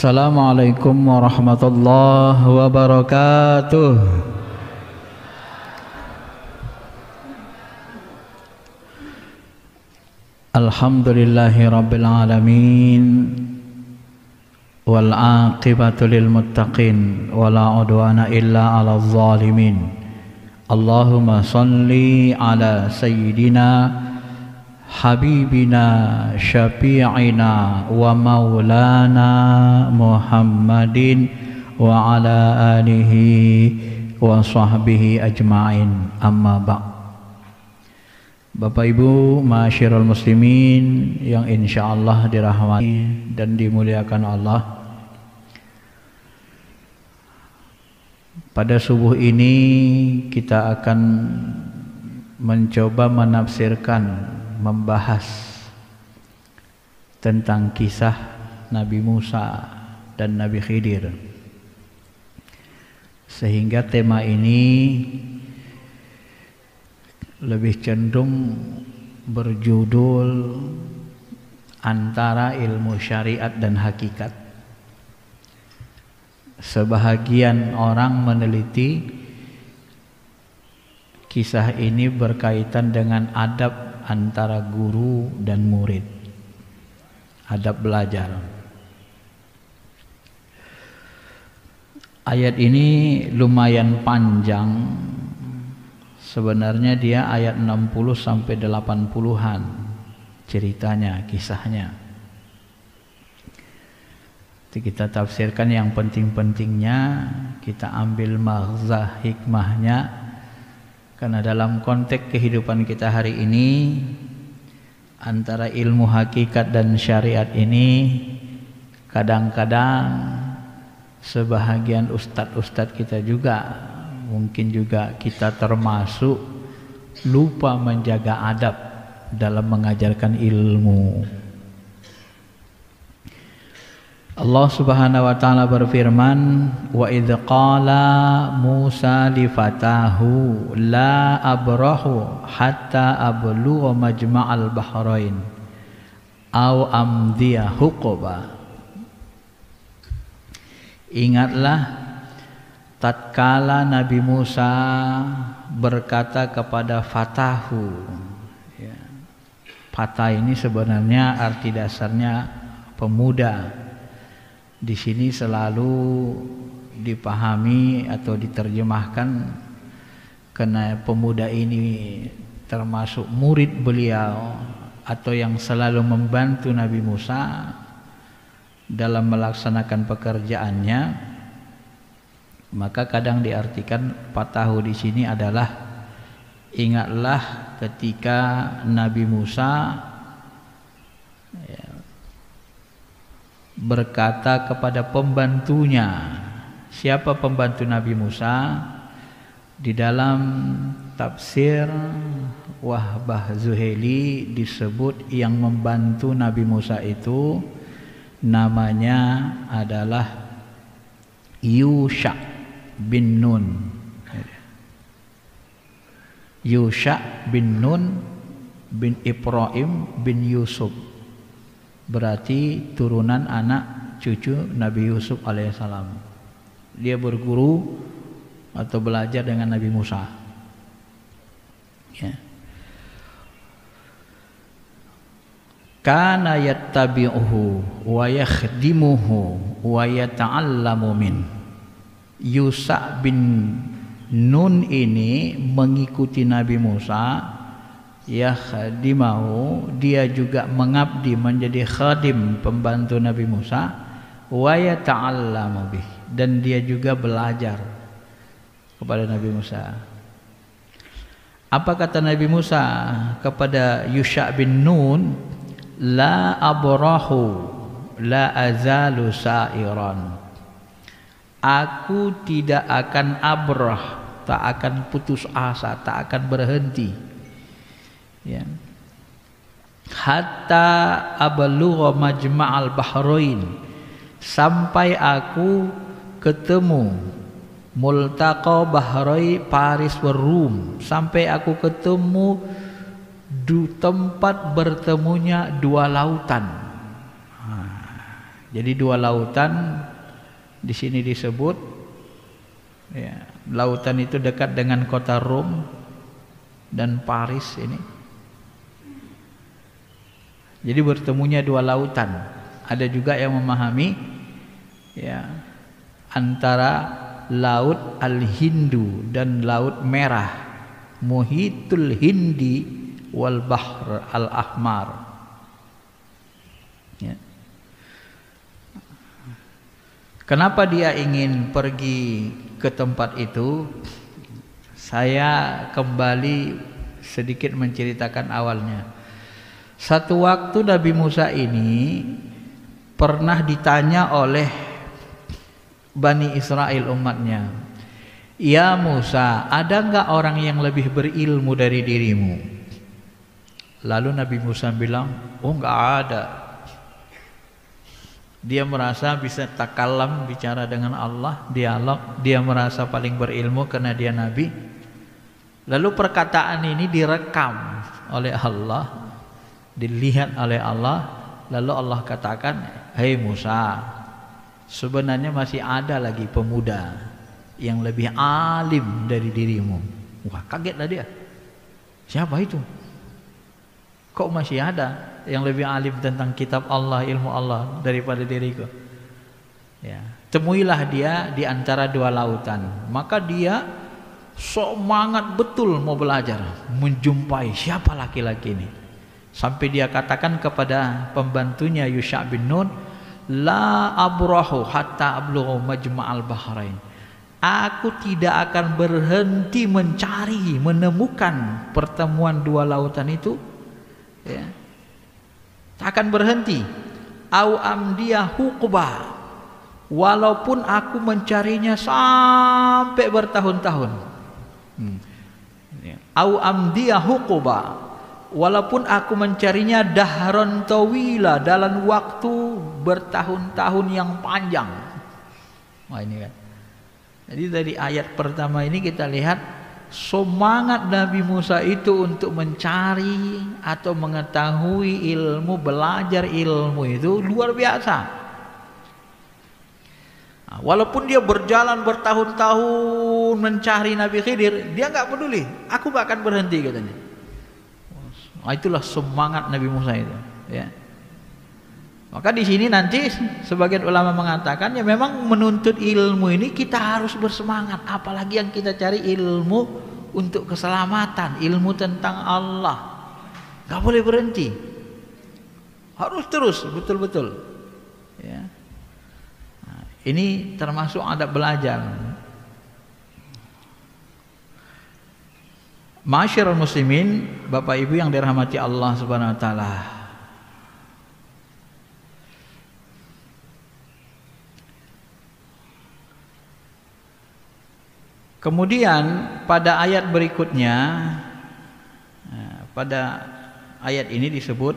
Assalamualaikum warahmatullahi wabarakatuh. Alhamdulillahi rabbil alamin, wal aqibatu lil muttaqin, wala udwana illa 'alal zalimin. Allahumma salli ala sayyidina habibina syafi'ina wa maulana Muhammadin wa ala alihi wa sahbihi ajma'in, amma ba'd. Bapak Ibu ma'asyiral muslimin yang insyaallah dirahmati dan dimuliakan Allah, pada subuh ini kita akan mencoba menafsirkan, membahas tentang kisah Nabi Musa dan Nabi Khidir, sehingga tema ini lebih cenderung berjudul antara ilmu syariat dan hakikat. Sebahagian orang meneliti kisah ini berkaitan dengan adab antara guru dan murid, adab belajar. Ayat ini lumayan panjang. Sebenarnya dia ayat 60 sampai 80-an ceritanya, kisahnya. Jadi kita tafsirkan yang penting-pentingnya, kita ambil maghzah hikmahnya, karena dalam konteks kehidupan kita hari ini antara ilmu hakikat dan syariat ini kadang-kadang sebahagian ustadz-ustadz kita juga, mungkin juga kita termasuk, lupa menjaga adab dalam mengajarkan ilmu. Allah Subhanahu wa taala berfirman, wa idz qala Musa li fatahu la abrahu hatta ablugha majma'al bahrain aw amdiya huquba. Ingatlah tatkala Nabi Musa berkata kepada fatahu, ya. Fatah ini sebenarnya arti dasarnya pemuda. Di sini selalu dipahami atau diterjemahkan karena pemuda ini termasuk murid beliau atau yang selalu membantu Nabi Musa dalam melaksanakan pekerjaannya. Maka kadang diartikan fatahu di sini adalah ingatlah ketika Nabi Musa berkata kepada pembantunya. Siapa pembantu Nabi Musa? Di dalam tafsir Wahbah Zuhaili disebut yang membantu Nabi Musa itu namanya adalah Yusha bin Nun. Yusha bin Nun bin Ibrahim bin Yusuf, berarti turunan anak cucu Nabi Yusuf alaihissalam. Dia berguru atau belajar dengan Nabi Musa, ya. Kana yattabi'uhu wa yakhdimuhu wa yata'allamu min. Yusha bin Nun ini mengikuti Nabi Musa, yakhdimahu, dia juga mengabdi menjadi khadim, pembantu Nabi Musa, wa yata'allamu bih, dan dia juga belajar kepada Nabi Musa. Apa kata Nabi Musa kepada Yusha bin Nun? La abrahu la azalu sa'iran. Aku tidak akan abrah, tak akan putus asa, tak akan berhenti, ya. Hatta ablugha majma'al bahrain, sampai aku ketemu multaqa bahrai Paris wa Rum, sampai aku ketemu tempat bertemunya dua lautan. Jadi dua lautan di sini disebut, ya, lautan itu dekat dengan kota Rom dan Paris ini. Jadi bertemunya dua lautan. Ada juga yang memahami, ya, antara laut Al-Hindu dan laut Merah, Muhitul Hindi wal Bahr Al-Ahmar. Ya. Kenapa dia ingin pergi ke tempat itu? Saya kembali sedikit menceritakan awalnya. Satu waktu Nabi Musa ini pernah ditanya oleh Bani Israel umatnya, "Ya Musa, ada enggak orang yang lebih berilmu dari dirimu?" Lalu Nabi Musa bilang, "Oh, enggak ada." Dia merasa bisa takalam, bicara dengan Allah, dialog. Dia merasa paling berilmu karena dia Nabi. Lalu perkataan ini direkam oleh Allah, dilihat oleh Allah. Lalu Allah katakan, "Hei Musa, sebenarnya masih ada lagi pemuda yang lebih alim dari dirimu." Wah, kagetlah dia. Siapa itu? Kok masih ada yang lebih alim tentang kitab Allah, ilmu Allah daripada diriku? Ya, temuilah dia di antara dua lautan. Maka dia semangat betul mau belajar, menjumpai siapa laki-laki ini. Sampai dia katakan kepada pembantunya Yusha bin Nun, "La abrahu hatta ablughu majma'al bahrain." Aku tidak akan berhenti mencari, menemukan pertemuan dua lautan itu, ya. Tak akan berhenti. Au amdiya huqba, walaupun aku mencarinya sampai bertahun-tahun. Au amdiya huqba, walaupun aku mencarinya dahron tawila, dalam waktu bertahun-tahun yang panjang. Wah, ini kan. Jadi dari ayat pertama ini kita lihat semangat Nabi Musa itu untuk mencari atau mengetahui ilmu, belajar ilmu itu luar biasa. Nah, walaupun dia berjalan bertahun-tahun mencari Nabi Khidir, dia nggak peduli. Aku nggak akan berhenti, katanya. Nah, itulah semangat Nabi Musa itu, ya. Maka di sini nanti sebagian ulama mengatakan, ya memang menuntut ilmu ini kita harus bersemangat, apalagi yang kita cari ilmu untuk keselamatan, ilmu tentang Allah. Gak boleh berhenti, harus terus betul-betul, ya. Nah, ini termasuk adab belajar. Masyarul muslimin, Bapak Ibu yang dirahmati Allah Subhanahu wa taala. Kemudian pada ayat berikutnya, pada ayat ini disebut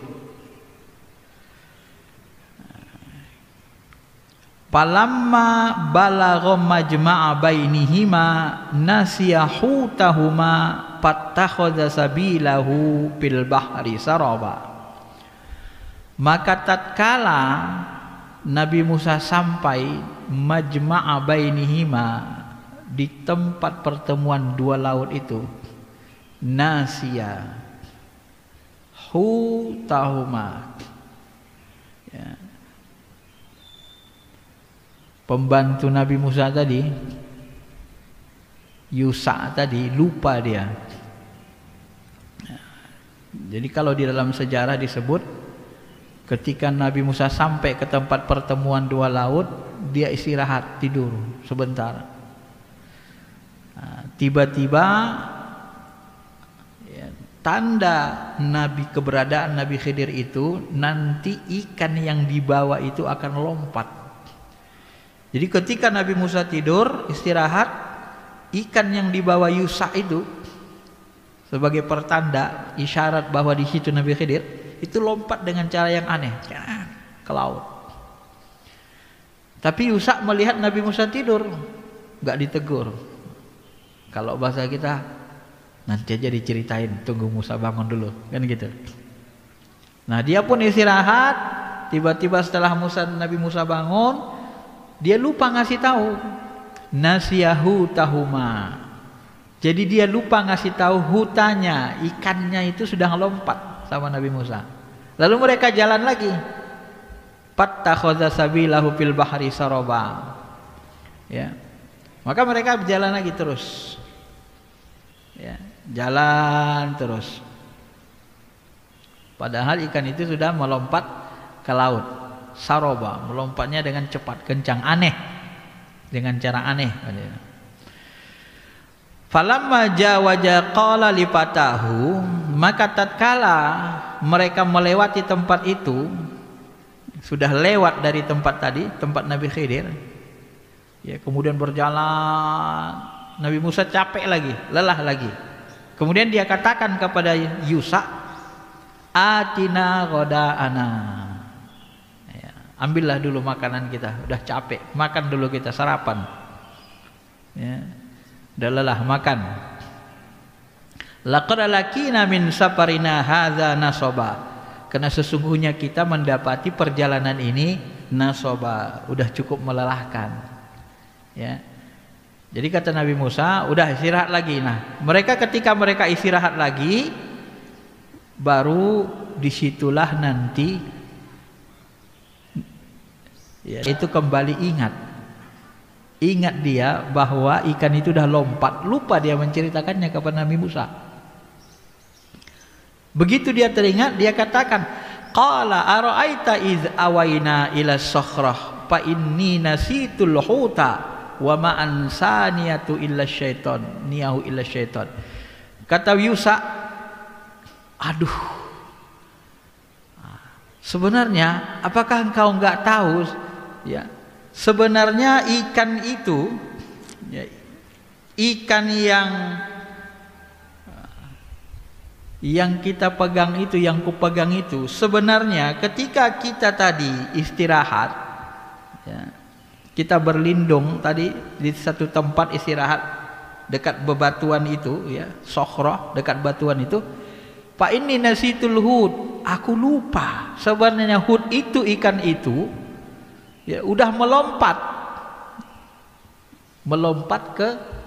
palamma balagha majma'a bainihima nasiya hutahuma fattakhadha sabilahu fil bahri saraba. Maka tatkala Nabi Musa sampai majma'a bainihima, di tempat pertemuan dua laut itu, nasiya hutahuma, ya. Pembantu Nabi Musa tadi, Yusha tadi, lupa dia. Jadi kalau di dalam sejarah disebut ketika Nabi Musa sampai ke tempat pertemuan dua laut, dia istirahat, tidur sebentar. Tiba-tiba, ya, tanda Nabi, keberadaan Nabi Khidir itu, nanti ikan yang dibawa itu akan lompat. Jadi ketika Nabi Musa tidur istirahat, ikan yang dibawa Yusha itu sebagai pertanda isyarat bahwa di situ Nabi Khidir, itu lompat dengan cara yang aneh ke laut. Tapi Yusha melihat Nabi Musa tidur, nggak ditegur. Kalau bahasa kita, nanti aja diceritain, tunggu Musa bangun dulu, kan gitu. Nah, dia pun istirahat, tiba-tiba setelah Nabi Musa bangun, dia lupa ngasih tahu. Nasiyahu tahuma. Jadi dia lupa ngasih tahu hutanya, ikannya itu sudah lompat sama Nabi Musa. Lalu mereka jalan lagi. Fattakhadha sabilahu fil bahri saraba. Ya. Maka mereka berjalan lagi terus. Ya, jalan terus. Padahal ikan itu sudah melompat ke laut. Saroba, melompatnya dengan cepat, kencang, aneh. Dengan cara aneh. Falamma jawaja qala lipatahu, maka tatkala mereka melewati tempat itu, sudah lewat dari tempat tadi, tempat Nabi Khidir, ya, kemudian berjalan, Nabi Musa capek lagi, lelah lagi. Kemudian dia katakan kepada Yusa, atina ghoda'ana, ya, ambillah dulu makanan kita, udah capek, makan dulu kita, sarapan, ya, udah lelah, makan. Laqad lakina min safarina hadza nasaba, karena sesungguhnya kita mendapati perjalanan ini nasaba, udah cukup melelahkan, ya. Jadi kata Nabi Musa, udah istirahat lagi. Nah, ketika mereka istirahat lagi, baru disitulah nanti, ya, itu kembali ingat dia bahwa ikan itu udah lompat. Lupa dia menceritakannya kepada Nabi Musa. Begitu dia teringat, dia katakan, qala ara'aita iz awaina ila sakhrah fa inni nasitul huta wa ma ansaniyatu illa syaiton niyahu illa syaiton. Kata Yusa, aduh, sebenarnya apakah engkau enggak tahu, ya, sebenarnya ikan itu, ya, ikan yang kita pegang itu, yang kupegang itu, sebenarnya ketika kita tadi istirahat, ya, kita berlindung tadi di satu tempat istirahat dekat bebatuan itu, ya, Sokhroh, dekat batuan itu. Pak, ini nasitul hud, aku lupa sebenarnya hud itu, ikan itu, ya, udah melompat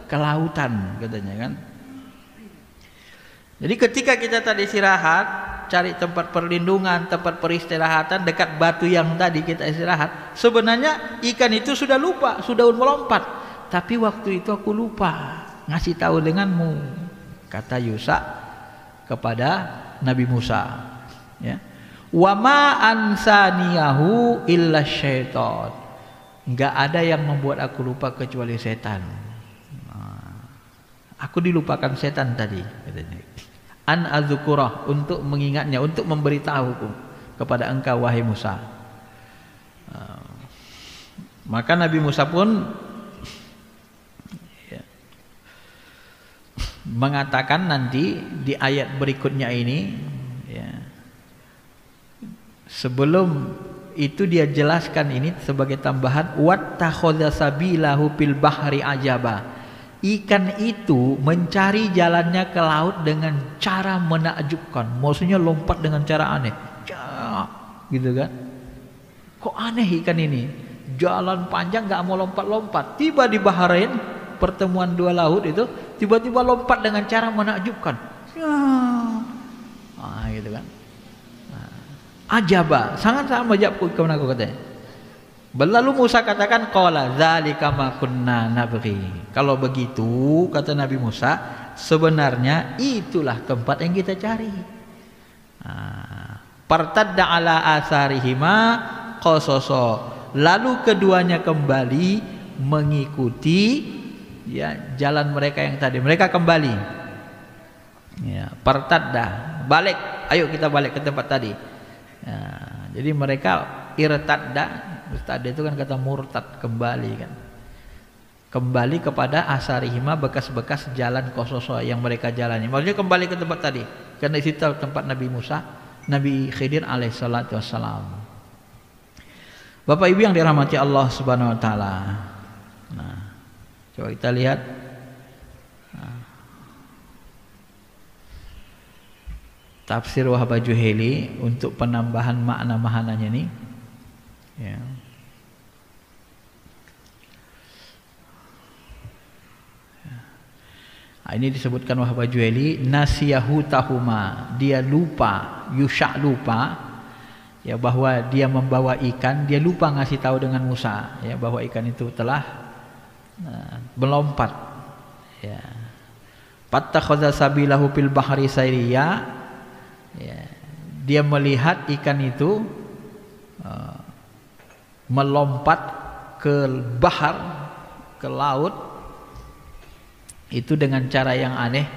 ke lautan, katanya kan. Jadi ketika kita tadi istirahat, cari tempat perlindungan, tempat peristirahatan dekat batu yang tadi kita istirahat, sebenarnya ikan itu sudah lupa, sudah melompat. Tapi waktu itu aku lupa ngasih tahu denganmu, kata Yusa kepada Nabi Musa, ya. Wa ma ansaniyahu illa syaiton. Enggak ada yang membuat aku lupa kecuali setan. Aku dilupakan setan tadi, katanya. An azukurah, untuk mengingatnya, untuk memberitahuku kepada engkau wahai Musa. Maka Nabi Musa pun, ya, mengatakan nanti di ayat berikutnya ini, ya, sebelum itu dia jelaskan ini sebagai tambahan, wattakhadha sabilahu fil bahri ajaba. Ikan itu mencari jalannya ke laut dengan cara menakjubkan, maksudnya lompat dengan cara aneh, gitu kan. Kok aneh ikan ini, jalan panjang gak mau lompat-lompat, tiba di Bahrain, pertemuan dua laut itu, tiba-tiba lompat dengan cara menakjubkan, gitu kan. Ajaba, sangat-sangat majabku ikan aku, katanya. Lalu Musa katakan, qala dzalika ma kunna nabghi. Kalau begitu, kata Nabi Musa, sebenarnya itulah tempat yang kita cari. Partadda ala asarihima qasoso. Lalu keduanya kembali mengikuti, ya, jalan mereka yang tadi. Mereka kembali, ya, partadda, balik, ayo kita balik ke tempat tadi, ya. Jadi mereka irtadda, irtadda itu kan kata murtad, kembali kan, kembali kepada asarihima, bekas-bekas jalan kososo yang mereka jalani. Maksudnya kembali ke tempat tadi, karena di situ tempat Nabi Musa, Nabi Khidir alaihissalatu wassalam. Bapak Ibu yang dirahmati Allah Subhanahu wa taala. Nah, coba kita lihat tafsir Wahbah Juheli untuk penambahan makna-maknanya ini. Ya. Nah, ini disebutkan Wahab Juwaili, nasiyahu tahuma, dia lupa, Yusha lupa, ya, bahwa dia membawa ikan, dia lupa ngasih tahu dengan Musa, ya, bahwa ikan itu telah melompat, ya. Fattakhadha sabilahu fil bahri sayriya, ya, dia melihat ikan itu melompat ke bahar, ke laut, itu dengan cara yang aneh.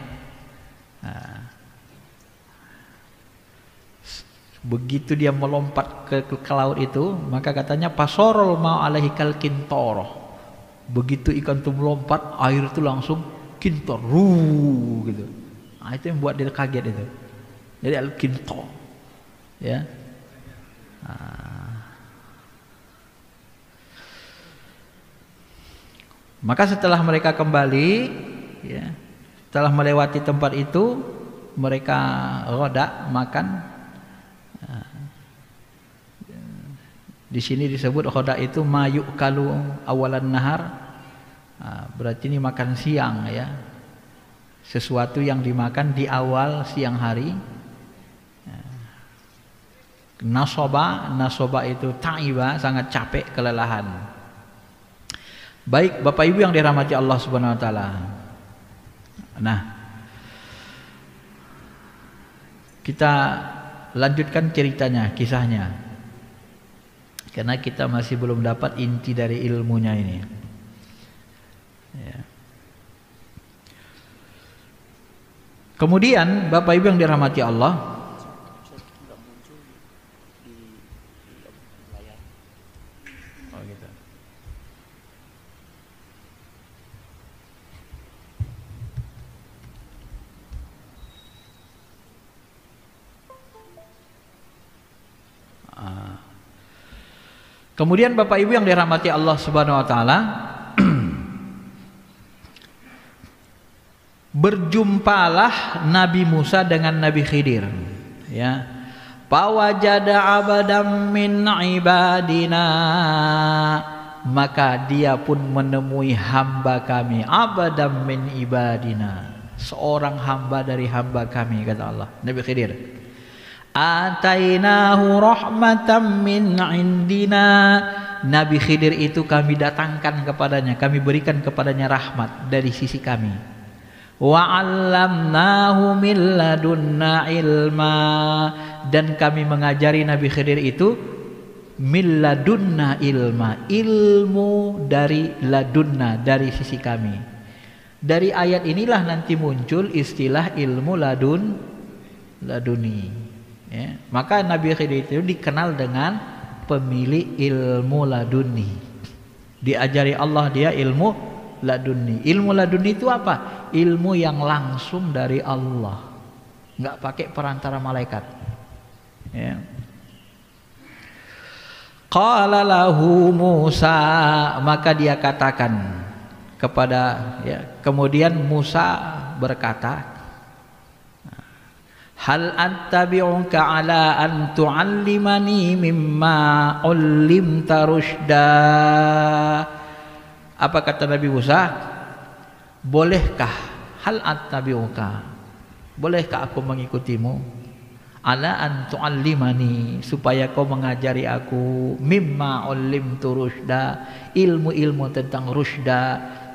Begitu dia melompat ke laut itu, maka katanya pasorol mau alaihi kal kintoroh. Begitu ikan itu melompat, air itu langsung kintor, gitu. Nah, itu yang buat dia kaget itu. Jadi al kintor, ya. Maka setelah mereka kembali, ya, setelah melewati tempat itu, mereka roda makan. Di sini disebut roda itu mayuk kalu awalan nahar, berarti ini makan siang, ya, sesuatu yang dimakan di awal siang hari. Nasoba itu ta'iba, sangat capek, kelelahan. Baik Bapak Ibu yang dirahmati Allah Subhanahu wa taala. Nah, kita lanjutkan ceritanya, kisahnya. Karena kita masih belum dapat inti dari ilmunya ini. Ya. Kemudian Bapak Ibu yang dirahmati Allah, kemudian Bapak Ibu yang dirahmati Allah Subhanahu wa taala, berjumpalah Nabi Musa dengan Nabi Khidir, ya. Fawajada abadam min ibadina, maka dia pun menemui hamba kami, abadam min ibadina, seorang hamba dari hamba kami, kata Allah. Nabi Khidir, atainahu rahmatan min indina, Nabi Khidir itu kami datangkan kepadanya, kami berikan kepadanya rahmat dari sisi kami. Wa 'allamnahu min ladunna ilma, dan kami mengajari Nabi Khidir itu min ladunna ilma, ilmu dari ladunna, dari sisi kami. Dari ayat inilah nanti muncul istilah ilmu laduni. Ya, maka Nabi Khidir itu dikenal dengan pemilik ilmu laduni. Diajari Allah dia ilmu laduni. Ilmu laduni itu apa? Ilmu yang langsung dari Allah, nggak pakai perantara malaikat. Ya. Qala lahu Musa, maka dia katakan kepada, ya, kemudian Musa berkata, hal attabi'uka ala an tu'allimani mimma 'ullimta rusyda. Apa kata Nabi Musa? Bolehkah, hal attabi'uka, bolehkah aku mengikutimu, ala an tu'allimani, supaya kau mengajari aku, mimma 'ullimtu rusyda, ilmu-ilmu tentang rusyda,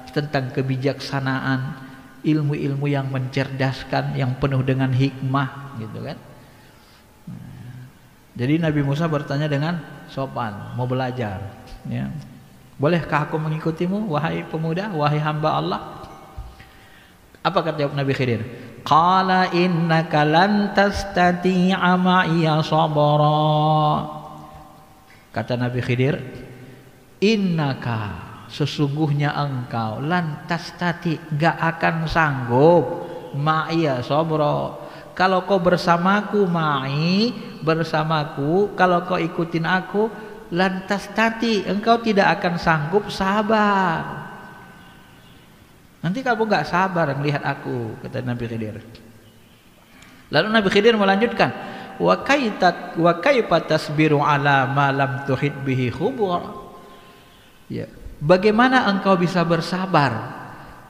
tentang kebijaksanaan, ilmu-ilmu yang mencerdaskan, yang penuh dengan hikmah, gitu kan. Jadi Nabi Musa bertanya dengan sopan, mau belajar, ya. Bolehkah aku mengikutimu wahai pemuda, wahai hamba Allah? Apa kata jawab Nabi Khidir? Qala innaka lan tastati'a ma'iya sabra. Kata Nabi Khidir, innaka, sesungguhnya engkau, lantas tati, gak akan sanggup, ma'iya sabra, kalau kau bersamaku, ma'i, bersamaku, kalau kau ikutin aku, lantas tati, engkau tidak akan sanggup sabar. Nanti kamu gak sabar melihat aku, kata Nabi Khidir. Lalu Nabi Khidir melanjutkan, wa kaifa tasbiru ala ma lam tuhit bihi khubra. Ya, bagaimana engkau bisa bersabar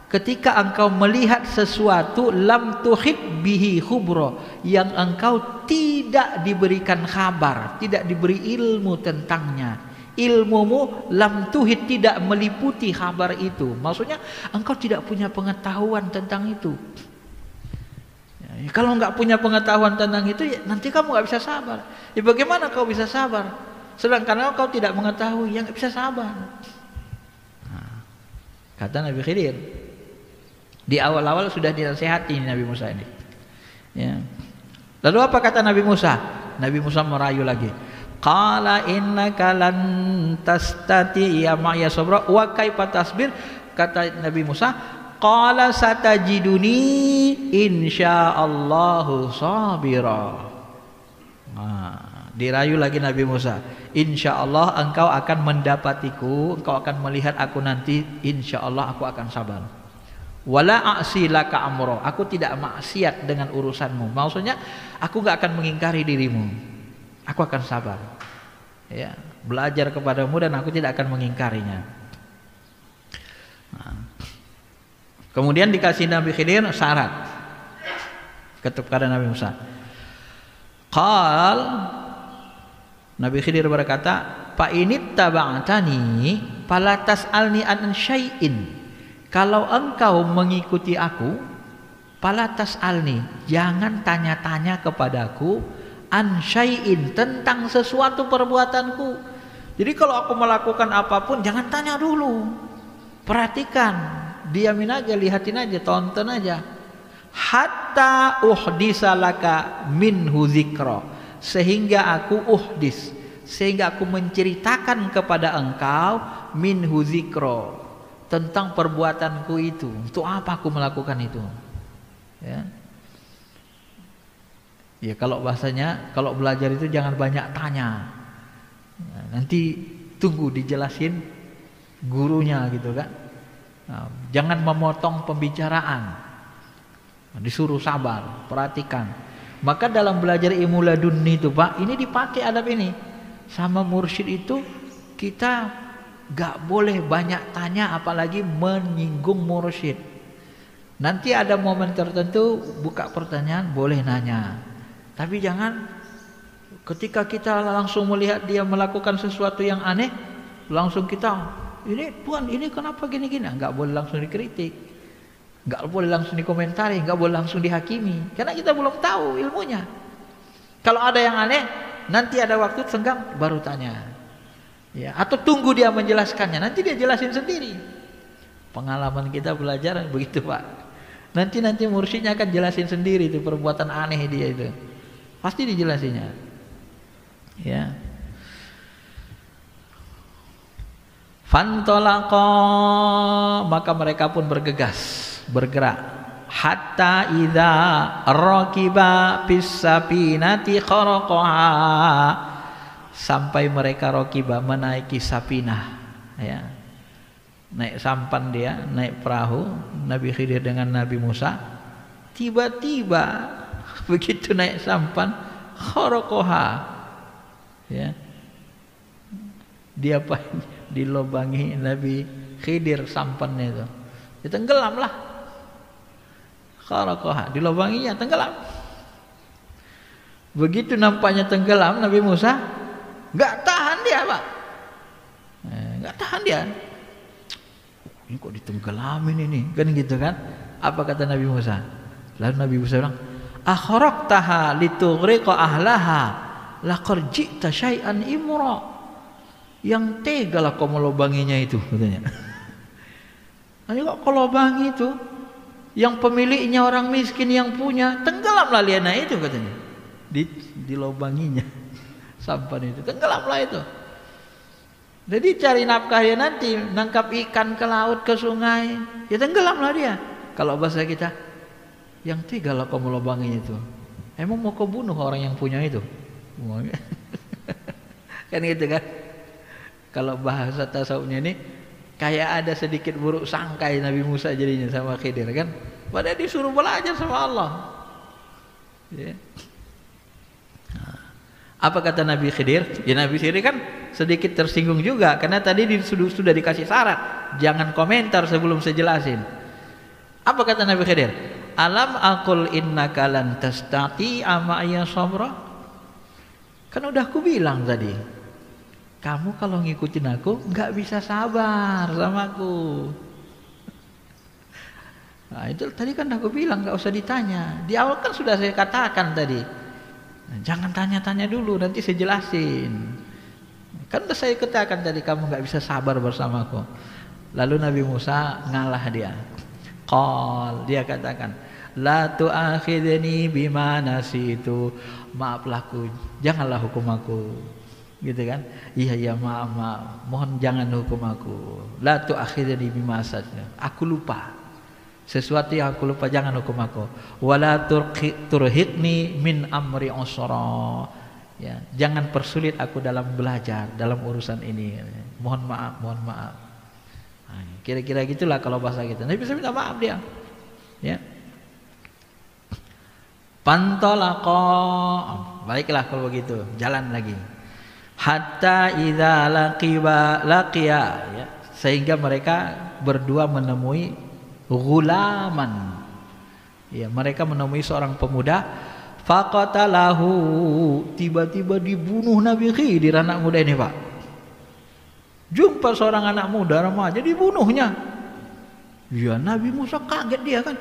ketika engkau melihat sesuatu lam tuhit bihi khubra, yang engkau tidak diberikan kabar, tidak diberi ilmu tentangnya. Ilmumu lam tuhit, tidak meliputi kabar itu. Maksudnya engkau tidak punya pengetahuan tentang itu. Ya, kalau nggak punya pengetahuan tentang itu, ya, nanti kamu nggak bisa sabar. Ya, bagaimana kau bisa sabar? Sedangkan kau tidak mengetahui, yang nggak bisa sabar. Nah, kata Nabi Khidir. Di awal-awal sudah dinasihati Nabi Musa ini. Ya. Lalu apa kata Nabi Musa? Nabi Musa merayu lagi. Qala innaka lan tastati'a ma'iya sabra wa kaifa tasbir. Kata Nabi Musa, qala satajiduni insyaallahu sabira. Nah, dirayu lagi Nabi Musa. Insyaallah engkau akan mendapatiku, engkau akan melihat aku nanti, insyaallah aku akan sabar. Wala a'si laka amro, aku tidak maksiat dengan urusanmu. Maksudnya aku enggak akan mengingkari dirimu, aku akan sabar. Ya, belajar kepadamu dan aku tidak akan mengingkarinya. Nah, kemudian dikasih Nabi Khidir syarat kepada Nabi Musa. Qal, Nabi Khidir berkata, fa inittaba'tani fala tas'alni an syai'in. Kalau engkau mengikuti aku, fala tas'alni, jangan tanya-tanya kepadaku an syai'in, tentang sesuatu perbuatanku. Jadi kalau aku melakukan apapun, jangan tanya dulu. Perhatikan, diamin aja, lihatin aja, tonton aja. Hatta uhdisa laka minhu dzikra, sehingga aku sehingga aku menceritakan kepada engkau minhu dzikra, tentang perbuatanku itu. Untuk apa aku melakukan itu? Ya. Ya, kalau bahasanya, kalau belajar itu jangan banyak tanya. Nah, nanti tunggu dijelasin gurunya gitu kan. Nah, jangan memotong pembicaraan. Disuruh sabar, perhatikan. Maka dalam belajar ilmu laduni itu, Pak, ini dipakai adab ini. Sama mursyid itu kita gak boleh banyak tanya, apalagi menyinggung mursyid. Nanti ada momen tertentu buka pertanyaan, boleh nanya. Tapi jangan ketika kita langsung melihat dia melakukan sesuatu yang aneh, langsung kita, ini Tuhan, ini kenapa gini-gini? Enggak boleh langsung dikritik, enggak boleh langsung dikomentari, enggak boleh langsung dihakimi, karena kita belum tahu ilmunya. Kalau ada yang aneh, nanti ada waktu senggang baru tanya. Ya, atau tunggu dia menjelaskannya, nanti dia jelasin sendiri. Pengalaman kita belajar begitu, Pak. Nanti mursyidnya akan jelasin sendiri itu perbuatan aneh dia itu. Pasti dijelasinnya. Ya. Fantalaqa, maka mereka pun bergerak. Hatta idza raqiba fis sapinati kharaqaha, sampai mereka raqiba menaiki sapinah, ya. Naik sampan dia, naik perahu Nabi Khidir dengan Nabi Musa. Tiba-tiba begitu naik sampan, kharaqaha, ya, dia apa, dilobangi Nabi Khidir sampannya itu, ya, tenggelamlah. Kharaqaha, dilobanginya, tenggelam. Begitu nampaknya tenggelam, Nabi Musa nggak tahan dia, Pak, nggak tahan dia. Ini kok ditenggelamin ini, kan gitu kan? Apa kata Nabi Musa? Lalu Nabi Musa bilang, akhraqtaha litughriqa ahlaha laqad ji'ta syai'an imra. Yang tega lah kau melobanginya itu, katanya. Ayo kok kau lobangi itu, yang pemiliknya orang miskin yang punya, tenggelamlah liana itu, katanya. Dilobanginya sampan itu, tenggelamlah itu. Jadi cari nafkah dia nanti, nangkap ikan ke laut, ke sungai, ya tenggelamlah dia. Kalau bahasa kita, yang tega lah kau melobanginya itu. Emang mau kau bunuh orang yang punya itu? Kan gitu kan? Kalau bahasa tasawufnya ini, kayak ada sedikit buruk sangkai Nabi Musa jadinya sama Khidir kan? Padahal disuruh belajar sama Allah. Ya. Apa kata Nabi Khidir? Ya Nabi Khidir kan sedikit tersinggung juga karena tadi sudah dikasih syarat, jangan komentar sebelum saya jelasin. Apa kata Nabi Khidir? Alam aqul innaka lan tastati'a ma'iya sabra? Kan udah aku bilang tadi, kamu kalau ngikutin aku nggak bisa sabar sama aku. Nah, itu tadi kan aku bilang nggak usah ditanya. Di awal kan sudah saya katakan tadi. Nah, jangan tanya-tanya dulu, nanti saya jelasin. Kan udah saya katakan tadi kamu nggak bisa sabar bersamaku. Lalu Nabi Musa ngalah dia. Dia katakan, la tu'akhidni bima nasitu. Maaflah aku, janganlah hukum aku. Gitu kan? Iya maaf. Mohon jangan hukum aku. La tu'akhidni bima nasitu. Aku lupa. Sesuatu yang aku lupa jangan hukum aku. Wala turhiqni min amri usra. Ya, jangan persulit aku dalam belajar, dalam urusan ini. Mohon maaf. Nah, kira-kira gitulah kalau bahasa kita. Nabi bisa minta maaf dia. Ya. Pantolaqa. Baiklah kalau begitu, jalan lagi. Hatta idza laqiya, ya. Sehingga mereka berdua menemui Ghulaman, ya, mereka menemui seorang pemuda. Faqatalahu, tiba-tiba dibunuh Nabi Khidir, anak muda ini Pak. Jumpa seorang anak muda remaja dibunuhnya. Ya Nabi Musa kaget dia kan.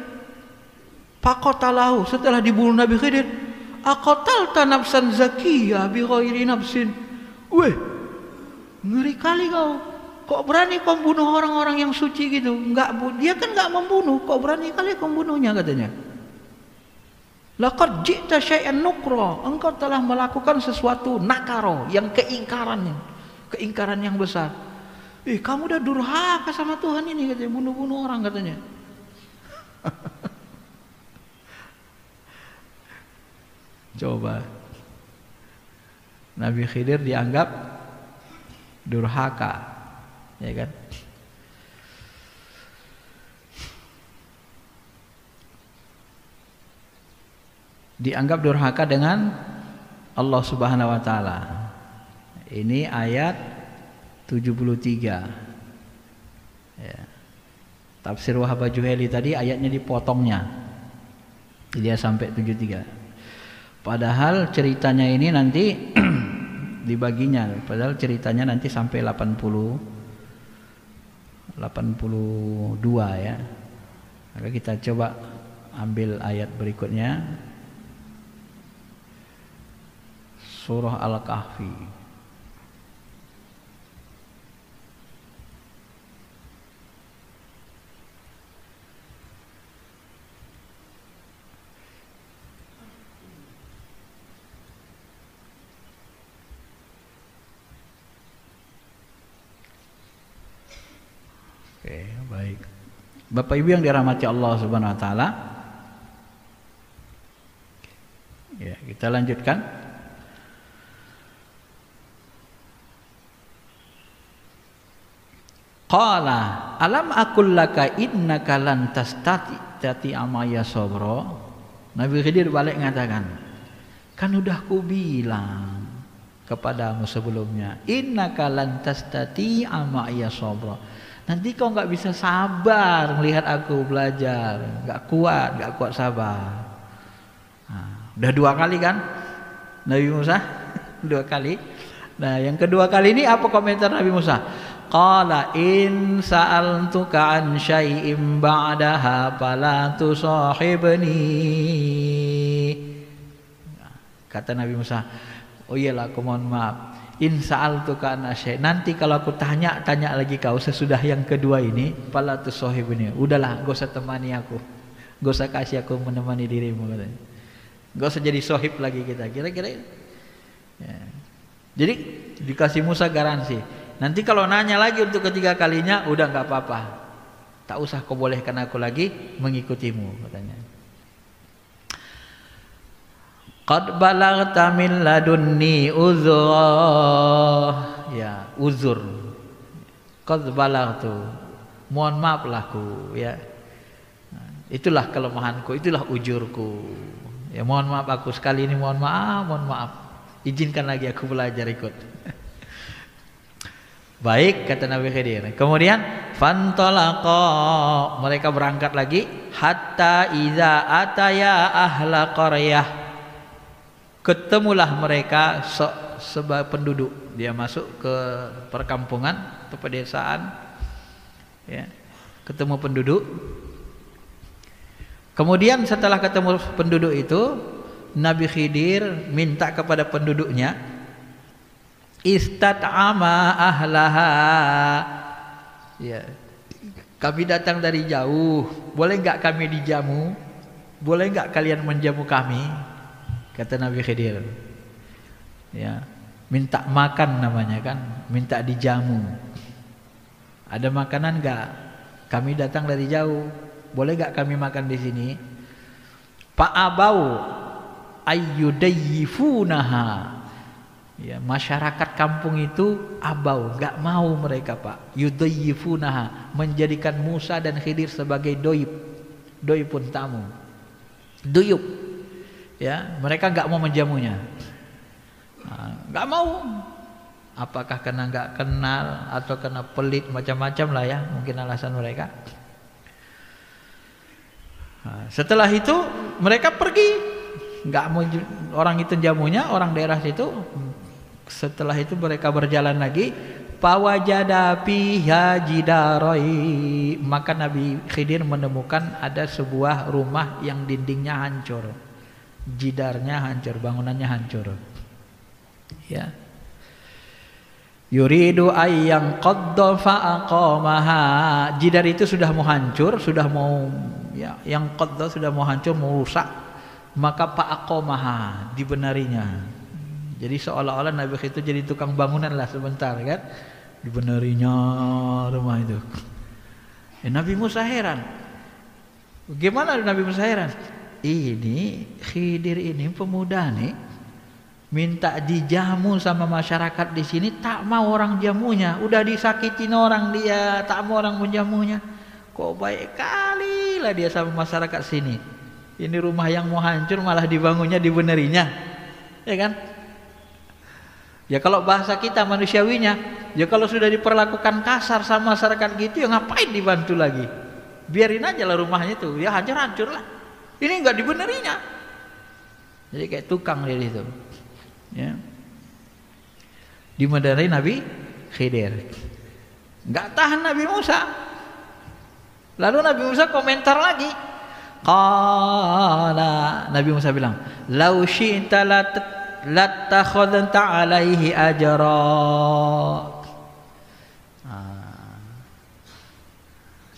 Faqatalahu, setelah dibunuh Nabi Khidir, aqatalta nafsan zakiyah bi ghairi nafsin. Weh, ngeri kali kau. Kok berani kau bunuh orang-orang yang suci gitu? Dia kan enggak membunuh, kok berani kali kau bunuhnya katanya. Laqad ji'ta syai'an nukra, engkau telah melakukan sesuatu nakaro, yang keingkaran yang besar. Kamu udah durhaka sama Tuhan ini katanya, bunuh-bunuh orang katanya. Coba. Nabi Khidir dianggap durhaka. Ya kan? Dianggap durhaka dengan Allah Subhanahu wa taala. Ini ayat 73. Ya. Tafsir Wahab Juhaili tadi ayatnya dipotongnya. Dia sampai 73. Padahal ceritanya ini nanti dibaginya. Padahal ceritanya nanti sampai 82 ya. Maka kita coba ambil ayat berikutnya. Surah Al-Kahfi. Oke, baik. Bapak Ibu yang dirahmati Allah Subhanahu wa taala. Ya, kita lanjutkan. Qala alam aqul laka innaka lan tastati amaya sabra. Nabi Khidir balik mengatakan, kan udah ku bilang kepadamu sebelumnya, innaka lan tastati amaya sabra. Nanti kau nggak bisa sabar melihat aku belajar, nggak kuat sabar. Nah, udah 2 kali kan Nabi Musa 2 kali. Nah yang kedua kali ini apa komentar Nabi Musa? Qala in sa'altuka an syai'im ba'daha fala tusahibni. Kata Nabi Musa, oh iyalah aku mohon maaf. In sa'altuka an syai', nanti kalau aku tanya lagi kau sesudah yang kedua ini, fala tusahibni. Udahlah, enggak usah temani aku. Enggak usah kasih aku menemani dirimu katanya. Enggak usah jadi sohib lagi kita. Kira-kira ya. Jadi dikasih Musa garansi. Nanti kalau nanya lagi untuk ketiga kalinya, udah nggak apa-apa. Tak usah kau bolehkan aku lagi mengikutimu katanya. Qad balaghta min ladunni uzra. Ya, uzur. Qad balaghtu. Mohon maaflah aku ya. Itulah kelemahanku, itulah ujurku. Ya mohon maaf aku sekali ini mohon maaf. Izinkan lagi aku belajar ikut. Baik, kata Nabi Khidir. Kemudian fantalaqa, mereka berangkat lagi hatta iza ataya ahla qaryah. Ketemulah mereka sebagai penduduk. Dia masuk ke perkampungan atau pedesaan, ya, ketemu penduduk. Kemudian setelah ketemu penduduk itu, Nabi Khidir minta kepada penduduknya, istat'ama ahlaha, ya, kami datang dari jauh, boleh enggak kami dijamu? Boleh enggak kalian menjamu kami? Kata Nabi Khidir. Ya, minta makan namanya kan, minta dijamu. Ada makanan enggak? Kami datang dari jauh, boleh enggak kami makan di sini? Fa'abau ayyudayyifunaha. Ya, masyarakat kampung itu abau, enggak mau mereka, Pak. Yudayyifunaha, menjadikan Musa dan Khidir sebagai doib. Doib pun tamu. Duyub. Ya, mereka enggak mau menjamunya. Enggak mau. Apakah karena enggak kenal atau karena pelit, macam-macam lah ya, mungkin alasan mereka. Setelah itu mereka pergi, enggak mau orang itu jamunya, orang daerah situ. Setelah itu mereka berjalan lagi, pawajada fiha jidaroi, maka Nabi Khidir menemukan ada sebuah rumah yang dindingnya hancur, jidarnya hancur, bangunannya hancur. Ya. Yuridu ayyang qadda fa'aqamaha, jidar itu sudah mau hancur, sudah mau, ya, yang qadda sudah mau hancur, mau rusak, maka fa'aqamaha, dibenarinya. Jadi seolah-olah Nabi Khidir itu jadi tukang bangunan lah sebentar kan, dibenarinya rumah itu. Nabi Musa heran. Gimana Nabi Musa heran? Ini Khidir ini pemuda nih, minta dijamu sama masyarakat di sini, tak mau orang jamunya. Udah disakitin orang dia, tak mau orang menjamunya. Kok baik kali lah dia sama masyarakat sini. Ini rumah yang mau hancur malah dibangunnya, dibenerinya, ya kan? Ya kalau bahasa kita manusiawinya, ya kalau sudah diperlakukan kasar sama masyarakat gitu, ya ngapain dibantu lagi? Biarin aja lah rumahnya itu, ya hancur-hancur lah. Ini enggak dibenerinya. Jadi kayak tukang dia itu. Ya. Dimenari Nabi Khidir. Enggak tahan Nabi Musa. Lalu Nabi Musa komentar lagi. Qala, Nabi Musa bilang, "Lau syi'ta latakhadta alaihi ajra."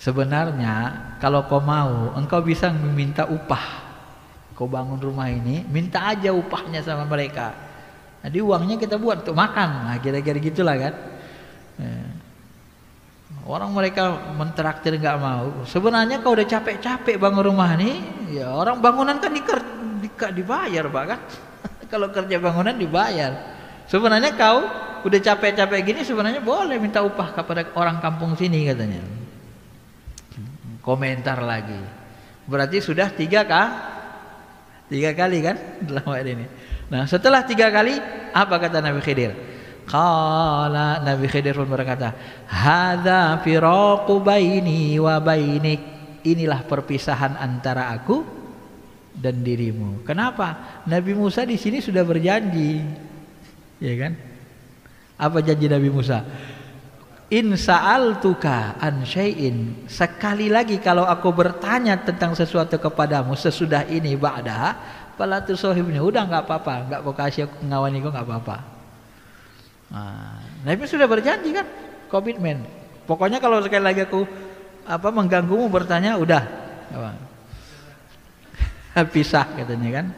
Sebenarnya kalau kau mau, engkau bisa meminta upah. Kau bangun rumah ini, minta aja upahnya sama mereka. Jadi uangnya kita buat untuk makan. Nah, kira-kira gitulah kan. Orang mereka mentraktir nggak mau. Sebenarnya kau udah capek-capek bangun rumah ini, ya orang bangunan kan dibayar, Pak kan. Kalau kerja bangunan dibayar. Sebenarnya kau udah capek-capek gini, sebenarnya boleh minta upah kepada orang kampung sini katanya. Komentar lagi. Berarti sudah 3 kali kan dalam ayat ini. Nah, setelah 3 kali, apa kata Nabi Khidir? Qala, Nabi Khidir pun berkata, hadza firaqu baini wa bainik. Inilah perpisahan antara aku dan dirimu. Kenapa? Nabi Musa di sini sudah berjanji, ya kan? Apa janji Nabi Musa? In sa'altuka an syai'in, sekali lagi kalau aku bertanya tentang sesuatu kepadamu sesudah ini ba'da, fala tusahibni, udah enggak apa-apa, enggak kau kasih aku ngawani kau enggak apa-apa. Nah, Nabi sudah berjanji kan, komitmen. Pokoknya kalau sekali lagi aku mengganggumu bertanya, udah pisah katanya kan.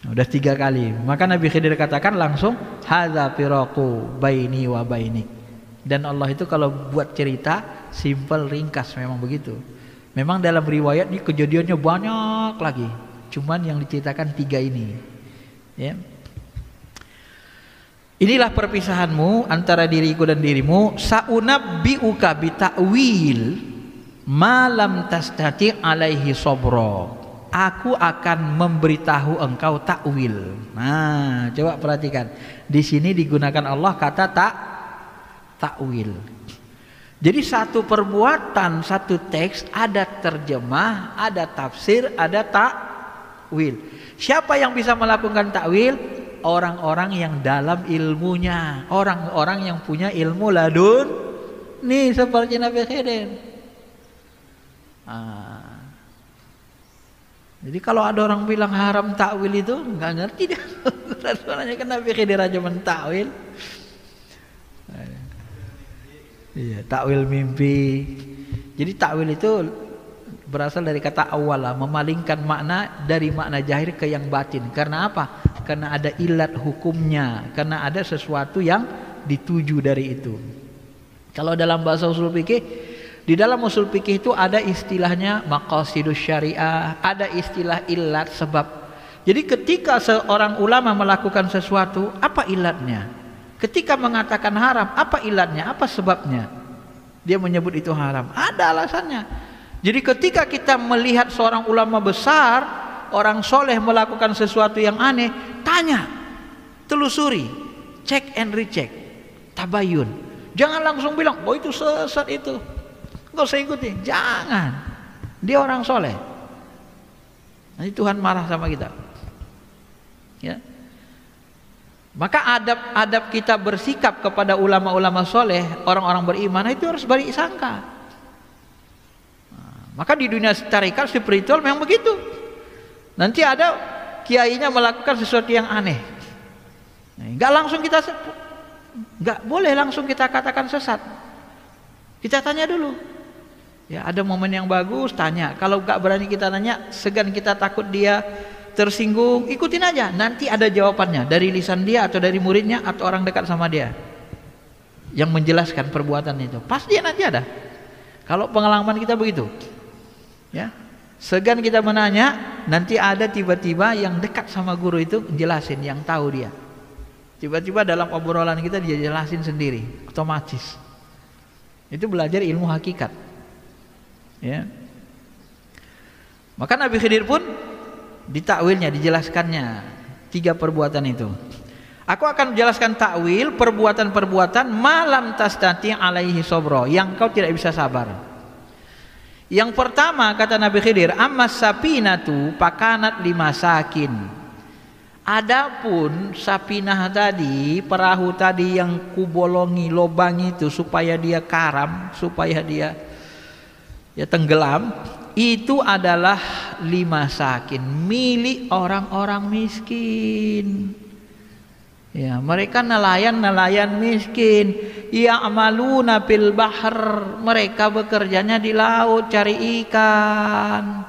Udah 3 kali. Maka Nabi Khidir katakan langsung, hadza firaqu baini wa bainik. Dan Allah itu kalau buat cerita simple, ringkas, memang begitu. Memang dalam riwayat ini kejadiannya banyak lagi. Cuman yang diceritakan 3 ini. Ya. Inilah perpisahanmu antara diriku dan dirimu. Sa'unabbi'uka bita'wil ma lam tastati' alaihi sabra. aku akan memberitahu engkau takwil. Nah, coba perhatikan. Di sini digunakan Allah kata takwil. Jadi satu perbuatan, satu teks ada terjemah, ada tafsir, ada takwil. Siapa yang bisa melakukan takwil? Orang-orang yang dalam ilmunya, orang-orang yang punya ilmu ladun nih seperti Nabi Khidir. Jadi kalau ada orang bilang haram takwil itu nggak ngerti dia. Soalnya kan Nabi Khidir aja mentakwil. Iya, takwil mimpi. Jadi takwil itu berasal dari kata awala, memalingkan makna dari makna zahir ke yang batin. Karena apa? Karena ada ilat hukumnya, karena ada sesuatu yang dituju dari itu. Kalau dalam bahasa usul fikih, di dalam usul fikih itu ada istilahnya maqasidus syariah, ada istilah ilat sebab. Jadi ketika seorang ulama melakukan sesuatu, apa ilatnya? Ketika mengatakan haram, apa ilatnya? Apa sebabnya? Dia menyebut itu haram. Ada alasannya. Jadi ketika kita melihat seorang ulama besar, orang soleh melakukan sesuatu yang aneh, tanya, telusuri, check and recheck, tabayun. Jangan langsung bilang, oh itu sesat itu, nggak usah ikuti. Jangan. Dia orang soleh. Nanti Tuhan marah sama kita. Ya. Maka adab-adab kita bersikap kepada ulama-ulama soleh, orang-orang beriman itu harus baik sangka. Maka di dunia tarikat spiritual memang begitu. Nanti ada kiainya melakukan sesuatu yang aneh, nggak langsung kita, nggak boleh langsung kita katakan sesat. Kita tanya dulu. Ya, ada momen yang bagus, tanya. Kalau nggak berani kita nanya, segan kita takut dia tersinggung, ikutin aja. Nanti ada jawabannya dari lisan dia atau dari muridnya atau orang dekat sama dia yang menjelaskan perbuatan itu. Pasti nanti ada. Kalau pengalaman kita begitu, ya, segan kita menanya, nanti ada tiba-tiba yang dekat sama guru itu jelasin, yang tahu dia. Tiba-tiba dalam obrolan kita dia jelasin sendiri, otomatis. Itu belajar ilmu hakikat. Ya. Maka Nabi Khidir pun ditakwilnya, dijelaskannya 3 perbuatan itu. Aku akan menjelaskan takwil perbuatan-perbuatan malam tastati alaihi sobro, yang kau tidak bisa sabar. Yang pertama kata Nabi Khidir, ammas sapinatu pakanat limasakin. Adapun sapinah tadi, perahu tadi yang kubolongi lubang itu supaya dia karam, supaya dia ya tenggelam, itu adalah limasakin, milik orang-orang miskin. Ya, mereka nelayan miskin. Ya'maluna fil bahr, mereka bekerjanya di laut cari ikan.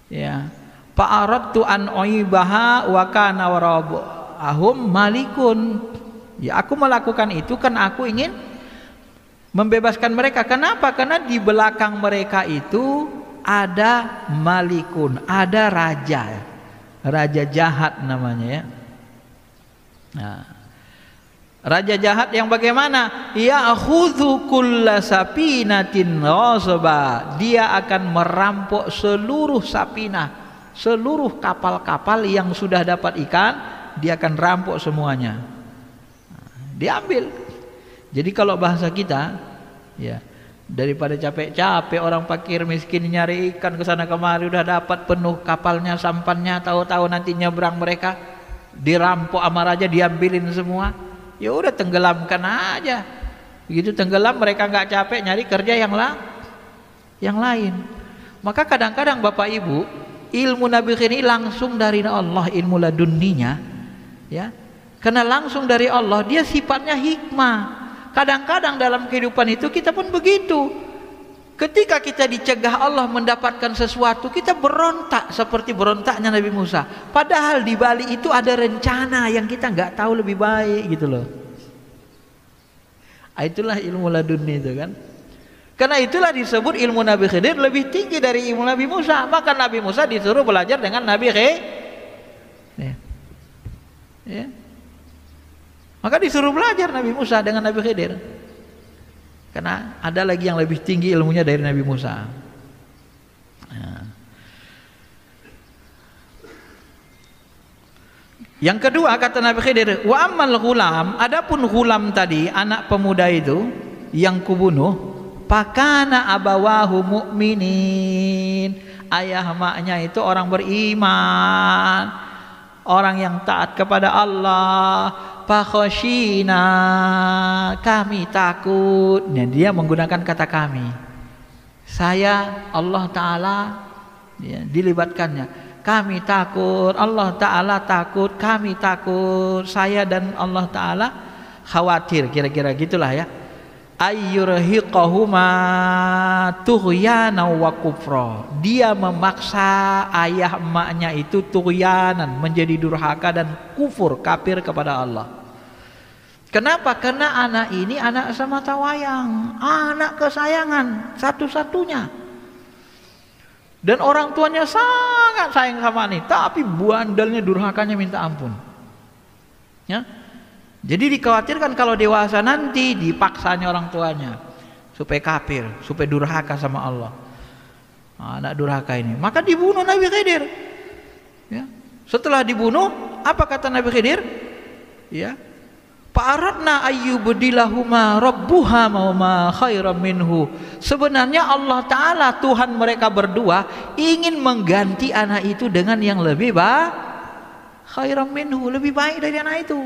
Ya. Fa'aradtu an uibaha wa kana warabahum malikun. Ya, aku melakukan itu karena aku ingin membebaskan mereka. Kenapa? Karena di belakang mereka itu ada malikun, ada raja, raja jahat namanya ya. Nah, raja jahat yang bagaimana? Ya'khudhu kulla sapinatin ghasaba, dia akan merampok seluruh sapinah, seluruh kapal-kapal yang sudah dapat ikan, dia akan rampok semuanya. Diambil. Jadi kalau bahasa kita, ya, daripada capek-capek orang fakir miskin nyari ikan ke sana kemari, udah dapat penuh kapalnya, sampannya, tahu-tahu nanti nyebrang mereka dirampok sama raja, diambilin semua. Ya udah tenggelamkan aja. Begitu tenggelam mereka nggak capek nyari kerja yang lain. Maka kadang-kadang Bapak Ibu, ilmu Nabi Khidir langsung dari Allah, ilmu ladunninya, ya. Karena langsung dari Allah, dia sifatnya hikmah. Kadang-kadang dalam kehidupan itu kita pun begitu. Ketika kita dicegah Allah mendapatkan sesuatu, kita berontak seperti berontaknya Nabi Musa. Padahal di balik itu ada rencana yang kita nggak tahu lebih baik gitu loh. Itulah ilmu laduni itu kan. Karena itulah disebut ilmu Nabi Khidir lebih tinggi dari ilmu Nabi Musa. Maka Nabi Musa disuruh belajar dengan Nabi Khidir. Ya. Maka disuruh belajar Nabi Musa dengan Nabi Khidir. Karena ada lagi yang lebih tinggi ilmunya dari Nabi Musa. Nah. Yang kedua kata Nabi Khidir, wa ammal ghulam, adapun ghulam tadi, anak pemuda itu yang kubunuh, pakana abawahu mu'minin, ayah maknya itu orang beriman, orang yang taat kepada Allah. Fakhoshina, kami takut. Nah, dia menggunakan kata kami. Saya, Allah Ta'ala, ya, dilibatkannya. Kami takut, Allah Ta'ala takut, kami takut, saya dan Allah Ta'ala khawatir, kira-kira gitulah ya. Ayyurhiqahuma tughyana wa kufra, dia memaksa ayah emaknya itu tughyanan, menjadi durhaka dan kufur, kafir kepada Allah. Kenapa? Karena anak ini anak sematawayang, anak kesayangan satu-satunya. Dan orang tuanya sangat sayang sama ini, tapi bandalnya, durhakanya minta ampun. Ya. Jadi dikhawatirkan kalau dewasa nanti dipaksanya orang tuanya supaya kafir, supaya durhaka sama Allah. Nah, anak durhaka ini, maka dibunuh Nabi Khidir. Ya. Setelah dibunuh, apa kata Nabi Khidir? Ya. Fa'aradna ayyubdilahuma rabbuha ma khairam minhu. Sebenarnya Allah Ta'ala, Tuhan mereka berdua, ingin mengganti anak itu dengan yang lebih khairam minhu, lebih baik dari anak itu.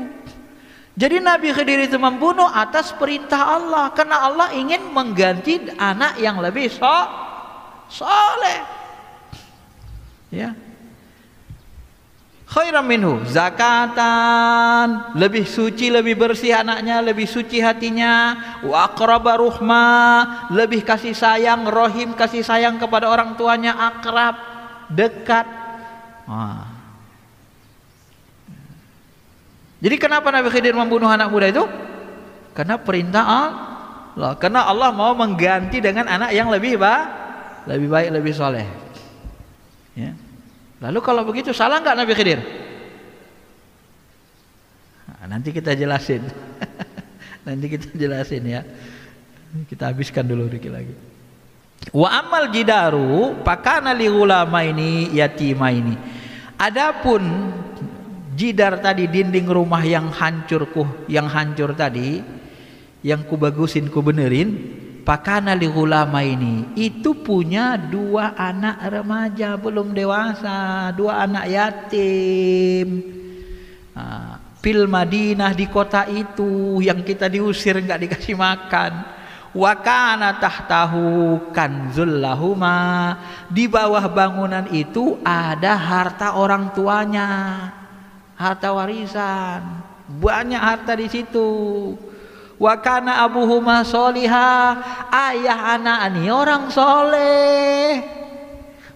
Jadi Nabi Khidir itu membunuh atas perintah Allah, karena Allah ingin mengganti anak yang lebih soleh. Ya. Khairam minhu zakatan, lebih suci, lebih bersih anaknya, lebih suci hatinya. Wa aqraba ruhma, lebih kasih sayang, rohim, kasih sayang kepada orang tuanya, akrab, dekat. Jadi kenapa Nabi Khidir membunuh anak muda itu? Karena perintah Allah, karena Allah mau mengganti dengan anak yang lebih baik, lebih soleh. Ya. Lalu kalau begitu salah nggak Nabi Khidir? Nah, nanti kita jelasin. Nanti kita jelasin ya. Kita habiskan dulu dikit lagi. Wa amal jidaru pakana li ghulamaini yatimaini. Adapun jidar tadi, dinding rumah yang hancur tadi, yang kubagusin, kubenerin, pakana li ghulamaini, itu punya dua anak remaja belum dewasa, dua anak yatim. Fil Madinah, di kota itu yang kita diusir, nggak dikasih makan. Wa kana tahtahu kanzul lahuma, di bawah bangunan itu ada harta orang tuanya, harta warisan, banyak harta di situ. Wa kana abuhuma solihah, ayah anak ini orang soleh.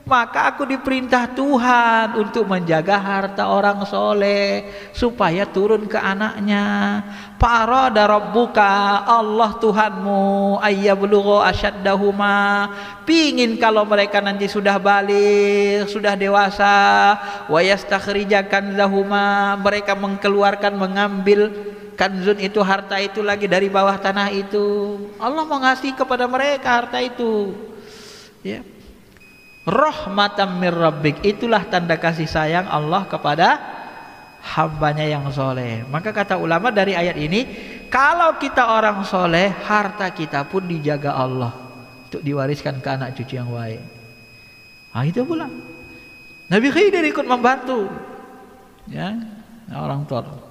Maka aku diperintah Tuhan untuk menjaga harta orang soleh supaya turun ke anaknya. Farada rabbuka, Allah Tuhanmu, ayyablughu asyaddahuma, pingin kalau mereka nanti sudah balik, sudah dewasa, wa yastakhrijakan zahuma, mereka mengambil kanzun itu, harta itu lagi dari bawah tanah itu. Allah mau ngasih kepada mereka harta itu. Ya. Rahmatan mir rabbik, itulah tanda kasih sayang Allah kepada hambanya yang soleh. Maka kata ulama dari ayat ini, kalau kita orang soleh, harta kita pun dijaga Allah untuk diwariskan ke anak cucu yang baik. Itu pula Nabi Khidir ikut membantu, ya, orang tua.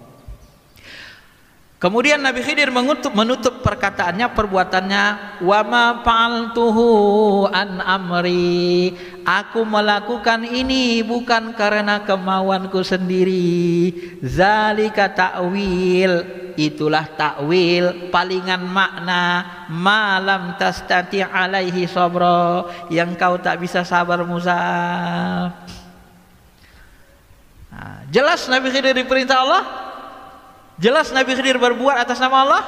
Kemudian Nabi Khidir menutup perkataannya, perbuatannya, wa ma fa'altuhu an amri, aku melakukan ini bukan karena kemauanku sendiri. Zalika ta'wil, itulah ta'wil, palingan makna, malam tastati alaihi sabra, yang kau tak bisa sabar Musa. Jelas Nabi Khidir diperintah Allah, jelas Nabi Khidir berbuat atas nama Allah.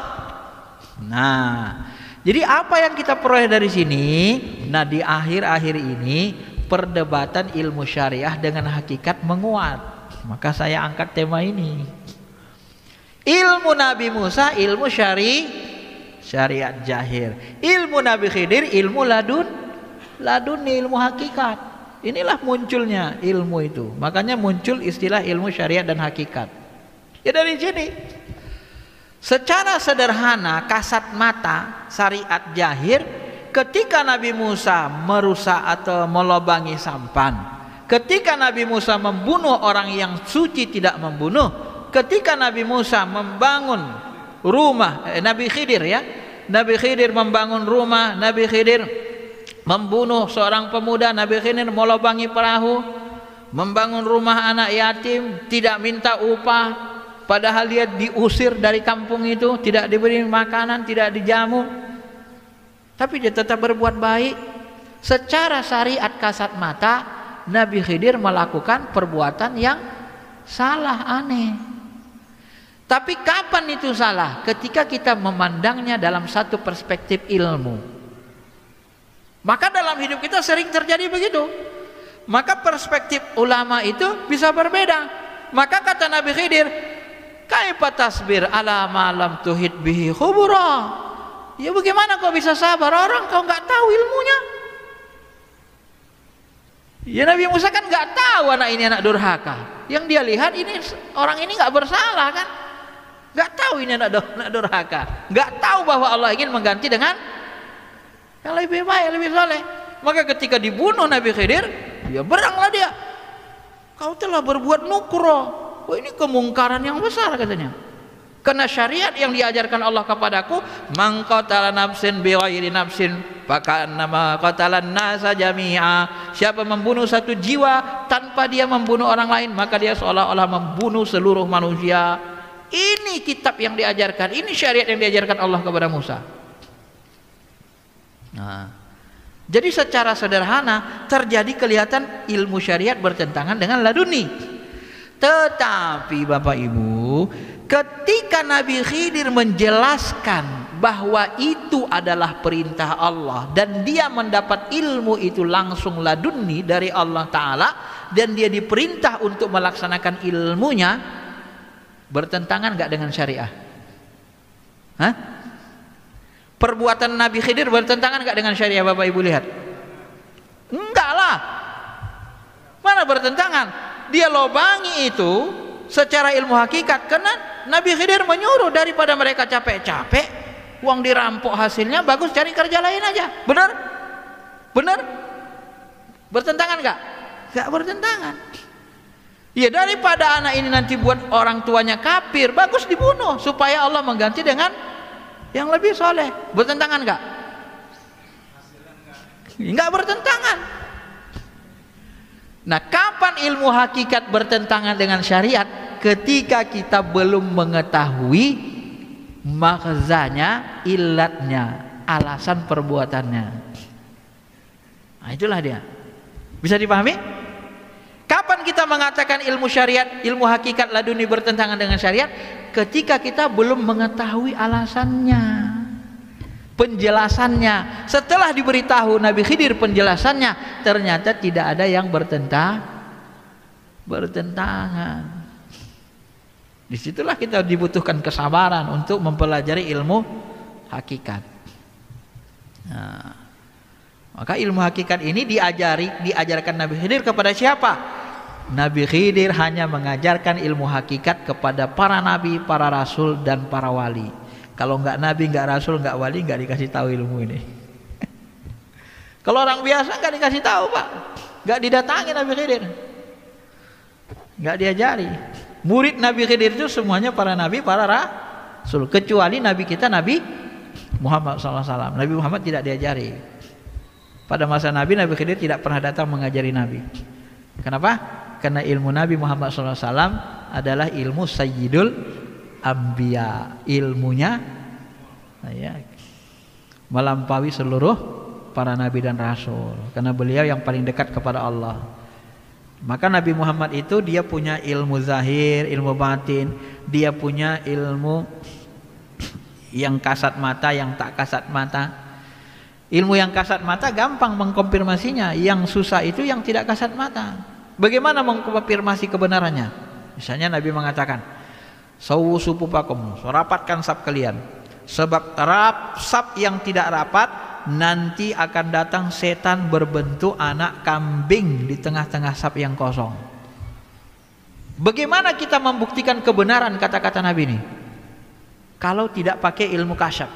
Nah, jadi apa yang kita peroleh dari sini? Nah, di akhir-akhir ini perdebatan ilmu syariah dengan hakikat menguat. Maka saya angkat tema ini. Ilmu Nabi Musa, ilmu syariat zahir. Ilmu Nabi Khidir, ilmu laduni, ilmu hakikat, Inilah munculnya ilmu itu. Makanya muncul istilah ilmu syariat dan hakikat. Ya dari sini. Secara sederhana, kasat mata, syariat jahir, ketika Nabi Musa merusak atau melobangi sampan, ketika Nabi Musa membunuh orang yang suci tidak membunuh, ketika Nabi Musa membangun rumah, Nabi Khidir ya, Nabi Khidir membangun rumah, Nabi Khidir membunuh seorang pemuda, Nabi Khidir melobangi perahu, membangun rumah anak yatim, tidak minta upah, padahal dia diusir dari kampung itu, tidak diberi makanan, tidak dijamu, tapi dia tetap berbuat baik. Secara syariat kasat mata, Nabi Khidir melakukan perbuatan yang salah, aneh. Tapi kapan itu salah? Ketika kita memandangnya dalam satu perspektif ilmu. Maka dalam hidup kita sering terjadi begitu. Maka perspektif ulama itu bisa berbeda. Maka kata Nabi Khidir, kaifa tasbir ala ma lam tuhit bihi khubura. Ya bagaimana kau bisa sabar orang kau nggak tahu ilmunya? Ya Nabi Musa kan nggak tahu anak ini anak durhaka. Yang dia lihat ini orang ini nggak bersalah kan? Nggak tahu ini anak durhaka. Nggak tahu bahwa Allah ingin mengganti dengan yang lebih baik, lebih soleh. Maka ketika dibunuh Nabi Khidir, ya beranglah dia. Kau telah berbuat nukro. Wah, ini kemungkaran yang besar katanya. Karena syariat yang diajarkan Allah kepadaku, man qatala nafsin bighairi nafsin fakannama qatalan nasa jami'a. Siapa membunuh satu jiwa tanpa dia membunuh orang lain, maka dia seolah-olah membunuh seluruh manusia. Ini kitab yang diajarkan, ini syariat yang diajarkan Allah kepada Musa. Nah, jadi secara sederhana terjadi kelihatan ilmu syariat bertentangan dengan laduni. Tetapi Bapak Ibu, ketika Nabi Khidir menjelaskan bahwa itu adalah perintah Allah dan dia mendapat ilmu itu langsung laduni dari Allah Ta'ala, dan dia diperintah untuk melaksanakan ilmunya, bertentangan nggak dengan syariah? Hah? Perbuatan Nabi Khidir bertentangan nggak dengan syariah? Bapak Ibu lihat, enggak lah. Mana bertentangan? Dia lobangi itu secara ilmu hakikat, karena Nabi Khidir menyuruh daripada mereka capek-capek, uang dirampok hasilnya, bagus cari kerja lain aja. Benar? Benar? Bertentangan nggak? Nggak bertentangan. Ya daripada anak ini nanti buat orang tuanya kafir, bagus dibunuh supaya Allah mengganti dengan yang lebih soleh. Bertentangan nggak? Nggak bertentangan. Nah, kapan ilmu hakikat bertentangan dengan syariat? Ketika kita belum mengetahui makhzanya, ilatnya, alasan perbuatannya. Nah, itulah dia. Bisa dipahami? Kapan kita mengatakan ilmu syariat, ilmu hakikat laduni bertentangan dengan syariat? Ketika kita belum mengetahui alasannya, penjelasannya. Setelah diberitahu Nabi Khidir penjelasannya, ternyata tidak ada yang bertentangan. Disitulah kita dibutuhkan kesabaran untuk mempelajari ilmu hakikat. Nah, maka ilmu hakikat ini diajarkan Nabi Khidir kepada siapa? Nabi Khidir hanya mengajarkan ilmu hakikat kepada para nabi, para rasul, dan para wali. Kalau nggak nabi, nggak rasul, nggak wali, nggak dikasih tahu ilmu ini. Kalau orang biasa nggak dikasih tahu, Pak, nggak didatangi Nabi Khidir, nggak diajari. Murid Nabi Khidir itu semuanya para nabi, para rasul, kecuali nabi kita Nabi Muhammad SAW. Nabi Muhammad tidak diajari. Pada masa Nabi Khidir tidak pernah datang mengajari Nabi. Kenapa? Karena ilmu Nabi Muhammad SAW adalah ilmu Sayyidul Anbiya. Ilmunya ya, melampaui seluruh para nabi dan rasul. Karena beliau yang paling dekat kepada Allah. Maka Nabi Muhammad itu dia punya ilmu zahir, ilmu batin. Dia punya ilmu yang kasat mata, yang tak kasat mata. Ilmu yang kasat mata gampang mengkonfirmasinya, yang susah itu yang tidak kasat mata. Bagaimana mengkonfirmasi kebenarannya? Misalnya Nabi mengatakan, sawu supupakum, rapatkan saf kalian. Sebab saf yang tidak rapat nanti akan datang setan berbentuk anak kambing di tengah-tengah saf yang kosong. Bagaimana kita membuktikan kebenaran kata-kata Nabi ini? Kalau tidak pakai ilmu kasyaf,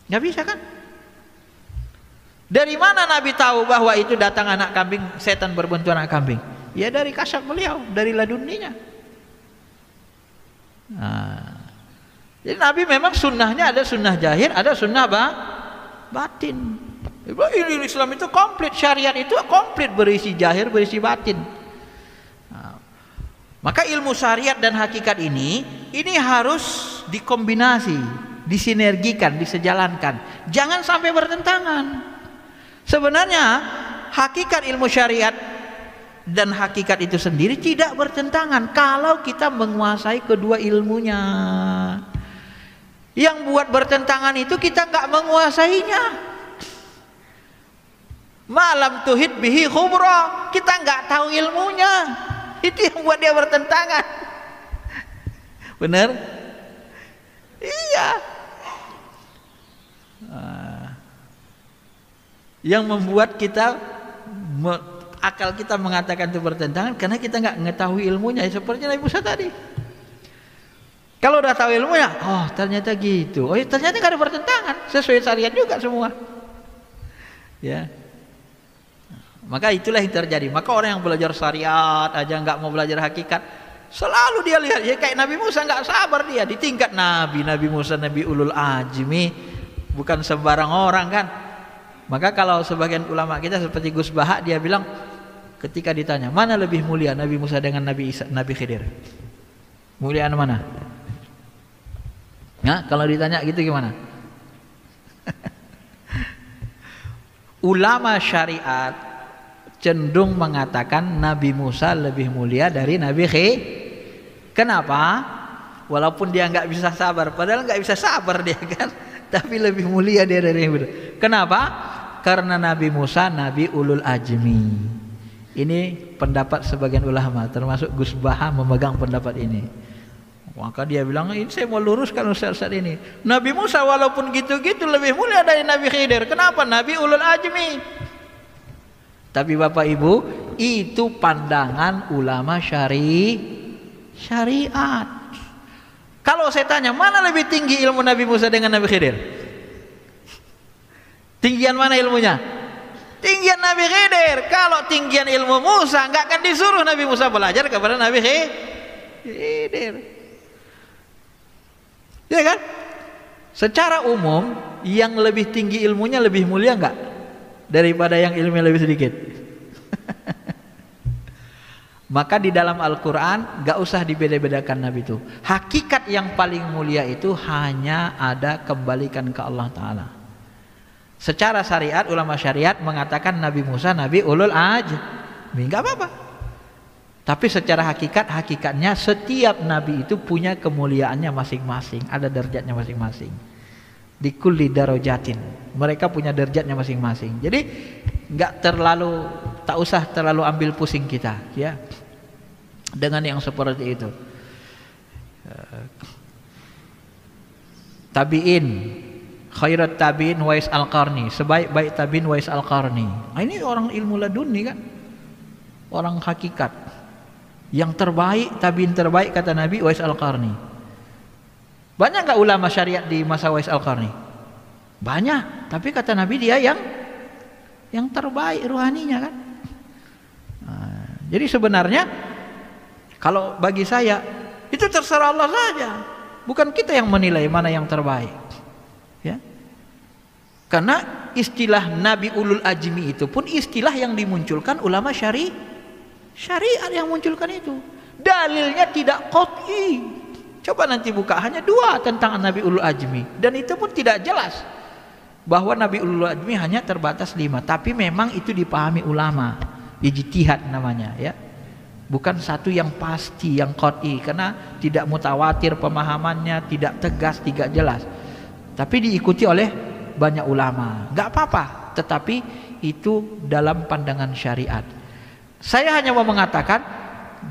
nggak bisa kan? Dari mana Nabi tahu bahwa itu datang anak kambing, setan berbentuk anak kambing? Ya dari kasyaf beliau, dari laduninya. Nah, jadi Nabi memang sunnahnya ada sunnah zahir, ada sunnah batin. Ini Islam itu komplit, syariat itu komplit, berisi zahir, berisi batin. Nah, maka ilmu syariat dan hakikat ini harus dikombinasi, disinergikan, disejalankan. Jangan sampai bertentangan. Sebenarnya hakikat ilmu syariat dan hakikat itu sendiri tidak bertentangan kalau kita menguasai kedua ilmunya. Yang buat bertentangan itu kita nggak menguasainya. Malam tuhid bihi khubra, kita nggak tahu ilmunya, itu yang buat dia bertentangan. Benar? Iya. Yang membuat kita akal kita mengatakan itu bertentangan karena kita nggak mengetahui ilmunya, seperti Nabi Musa tadi. Kalau udah tahu ilmunya, oh ternyata gitu, oh ternyata nggak ada bertentangan, sesuai syariat juga semua. Ya, maka itulah yang terjadi. Maka orang yang belajar syariat aja nggak mau belajar hakikat, selalu dia lihat ya kayak Nabi Musa, nggak sabar dia di tingkat Nabi Musa, Nabi ulul azmi, bukan sembarang orang kan. Maka kalau sebagian ulama kita seperti Gus Baha, dia bilang ketika ditanya mana lebih mulia Nabi Musa dengan Nabi Khidir, muliaan mana? Nah, kalau ditanya gitu gimana? Ulama syariat cenderung mengatakan Nabi Musa lebih mulia dari Nabi Khidir. Kenapa? Walaupun dia nggak bisa sabar, padahal nggak bisa sabar dia kan, tapi lebih mulia dia dari Nabi Khidir. Kenapa? Karena Nabi Musa Nabi ulul azmi. Ini pendapat sebagian ulama, termasuk Gus Baha memegang pendapat ini. Maka dia bilang, ini saya mau luruskan Ustaz ini. Nabi Musa walaupun gitu-gitu lebih mulia dari Nabi Khidir. Kenapa? Nabi ulul azmi. Tapi Bapak Ibu, itu pandangan ulama syariat. Kalau saya tanya, mana lebih tinggi ilmu Nabi Musa dengan Nabi Khidir? Tinggian mana ilmunya? Tinggian Nabi Khidir. Kalau tinggian ilmu Musa, nggak akan disuruh Nabi Musa belajar kepada Nabi Khidir. Ya kan? Secara umum, yang lebih tinggi ilmunya lebih mulia nggak daripada yang ilmunya lebih sedikit? Maka di dalam Al-Quran nggak usah dibeda-bedakan Nabi itu. Hakikat yang paling mulia itu hanya ada kembalikan ke Allah Ta'ala. Secara syariat, ulama syariat mengatakan Nabi Musa Nabi ulul azmi, nggak apa-apa. Tapi secara hakikatnya setiap Nabi itu punya kemuliaannya masing-masing, ada derajatnya masing-masing. Di kulli darajatin, mereka punya derajatnya masing-masing. Jadi tak usah terlalu ambil pusing kita, ya, dengan yang seperti itu. Tabi'in, khairat tabi'in Wais Al-Qarni, sebaik-baik tabi'in Wais Al-Qarni. Nah, ini orang ilmu laduni kan, orang hakikat. Yang terbaik, tabi'in terbaik kata Nabi Wais Al-Qarni. Banyak nggak ulama syariat di masa Wais Al-Qarni? Banyak, tapi kata Nabi dia yang terbaik ruhaninya kan. Nah, jadi sebenarnya kalau bagi saya itu terserah Allah saja, bukan kita yang menilai mana yang terbaik, ya. Karena istilah Nabi ulul azmi itu pun istilah yang dimunculkan ulama syariat yang munculkan itu. Dalilnya tidak qat'i. Coba nanti buka, hanya 2 tentang Nabi ulul azmi, dan itu pun tidak jelas bahwa Nabi ulul azmi hanya terbatas 5. Tapi memang itu dipahami ulama, ijtihad namanya, ya. Bukan satu yang pasti, yang qat'i, karena tidak mutawatir pemahamannya, tidak tegas, tidak jelas. Tapi diikuti oleh banyak ulama, nggak apa-apa. Tetapi itu dalam pandangan syariat. Saya hanya mau mengatakan,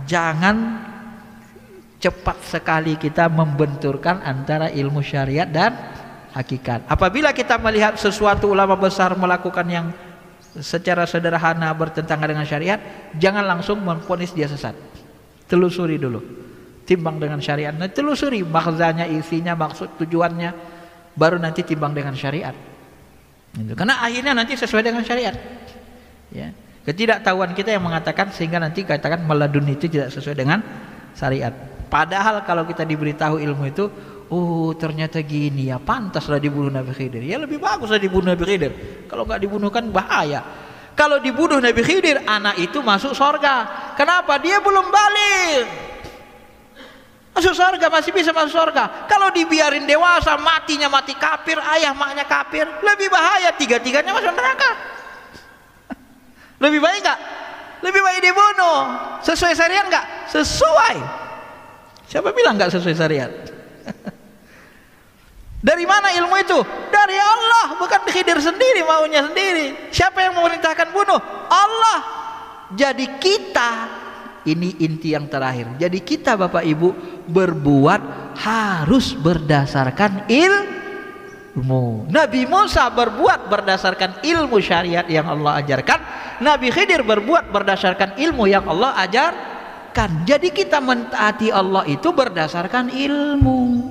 jangan cepat sekali kita membenturkan antara ilmu syariat dan hakikat. Apabila kita melihat sesuatu ulama besar melakukan yang secara sederhana bertentangan dengan syariat, jangan langsung memvonis dia sesat. Telusuri dulu, timbang dengan syariat. Nah, telusuri maksudnya, isinya, maksud, tujuannya, baru nanti timbang dengan syariat. Gitu. Karena akhirnya nanti sesuai dengan syariat. Ya. Ketidaktahuan kita yang mengatakan sehingga nanti katakan meladun itu tidak sesuai dengan syariat. Padahal kalau kita diberitahu ilmu itu, oh ternyata gini ya, pantaslah dibunuh Nabi Khidir. Ya lebih baguslah dibunuh Nabi Khidir. Kalau nggak dibunuh kan bahaya. Kalau dibunuh Nabi Khidir, anak itu masuk surga. Kenapa? Dia belum balik. Masuk surga, masih bisa masuk surga. Kalau dibiarin dewasa, matinya mati kafir, ayah maknya kafir, lebih bahaya. Tiga-tiganya masuk neraka. Lebih baik nggak? Lebih baik dibunuh. Sesuai syariat nggak? Sesuai. Siapa bilang nggak sesuai syariat? Dari mana ilmu itu? Dari Allah, bukan Khidir sendiri maunya sendiri. Siapa yang memerintahkan bunuh? Allah. Jadi kita, ini inti yang terakhir. Jadi kita Bapak Ibu berbuat harus berdasarkan ilmu. Nabi Musa berbuat berdasarkan ilmu syariat yang Allah ajarkan. Nabi Khidir berbuat berdasarkan ilmu yang Allah ajarkan. Jadi kita mentaati Allah itu berdasarkan ilmu.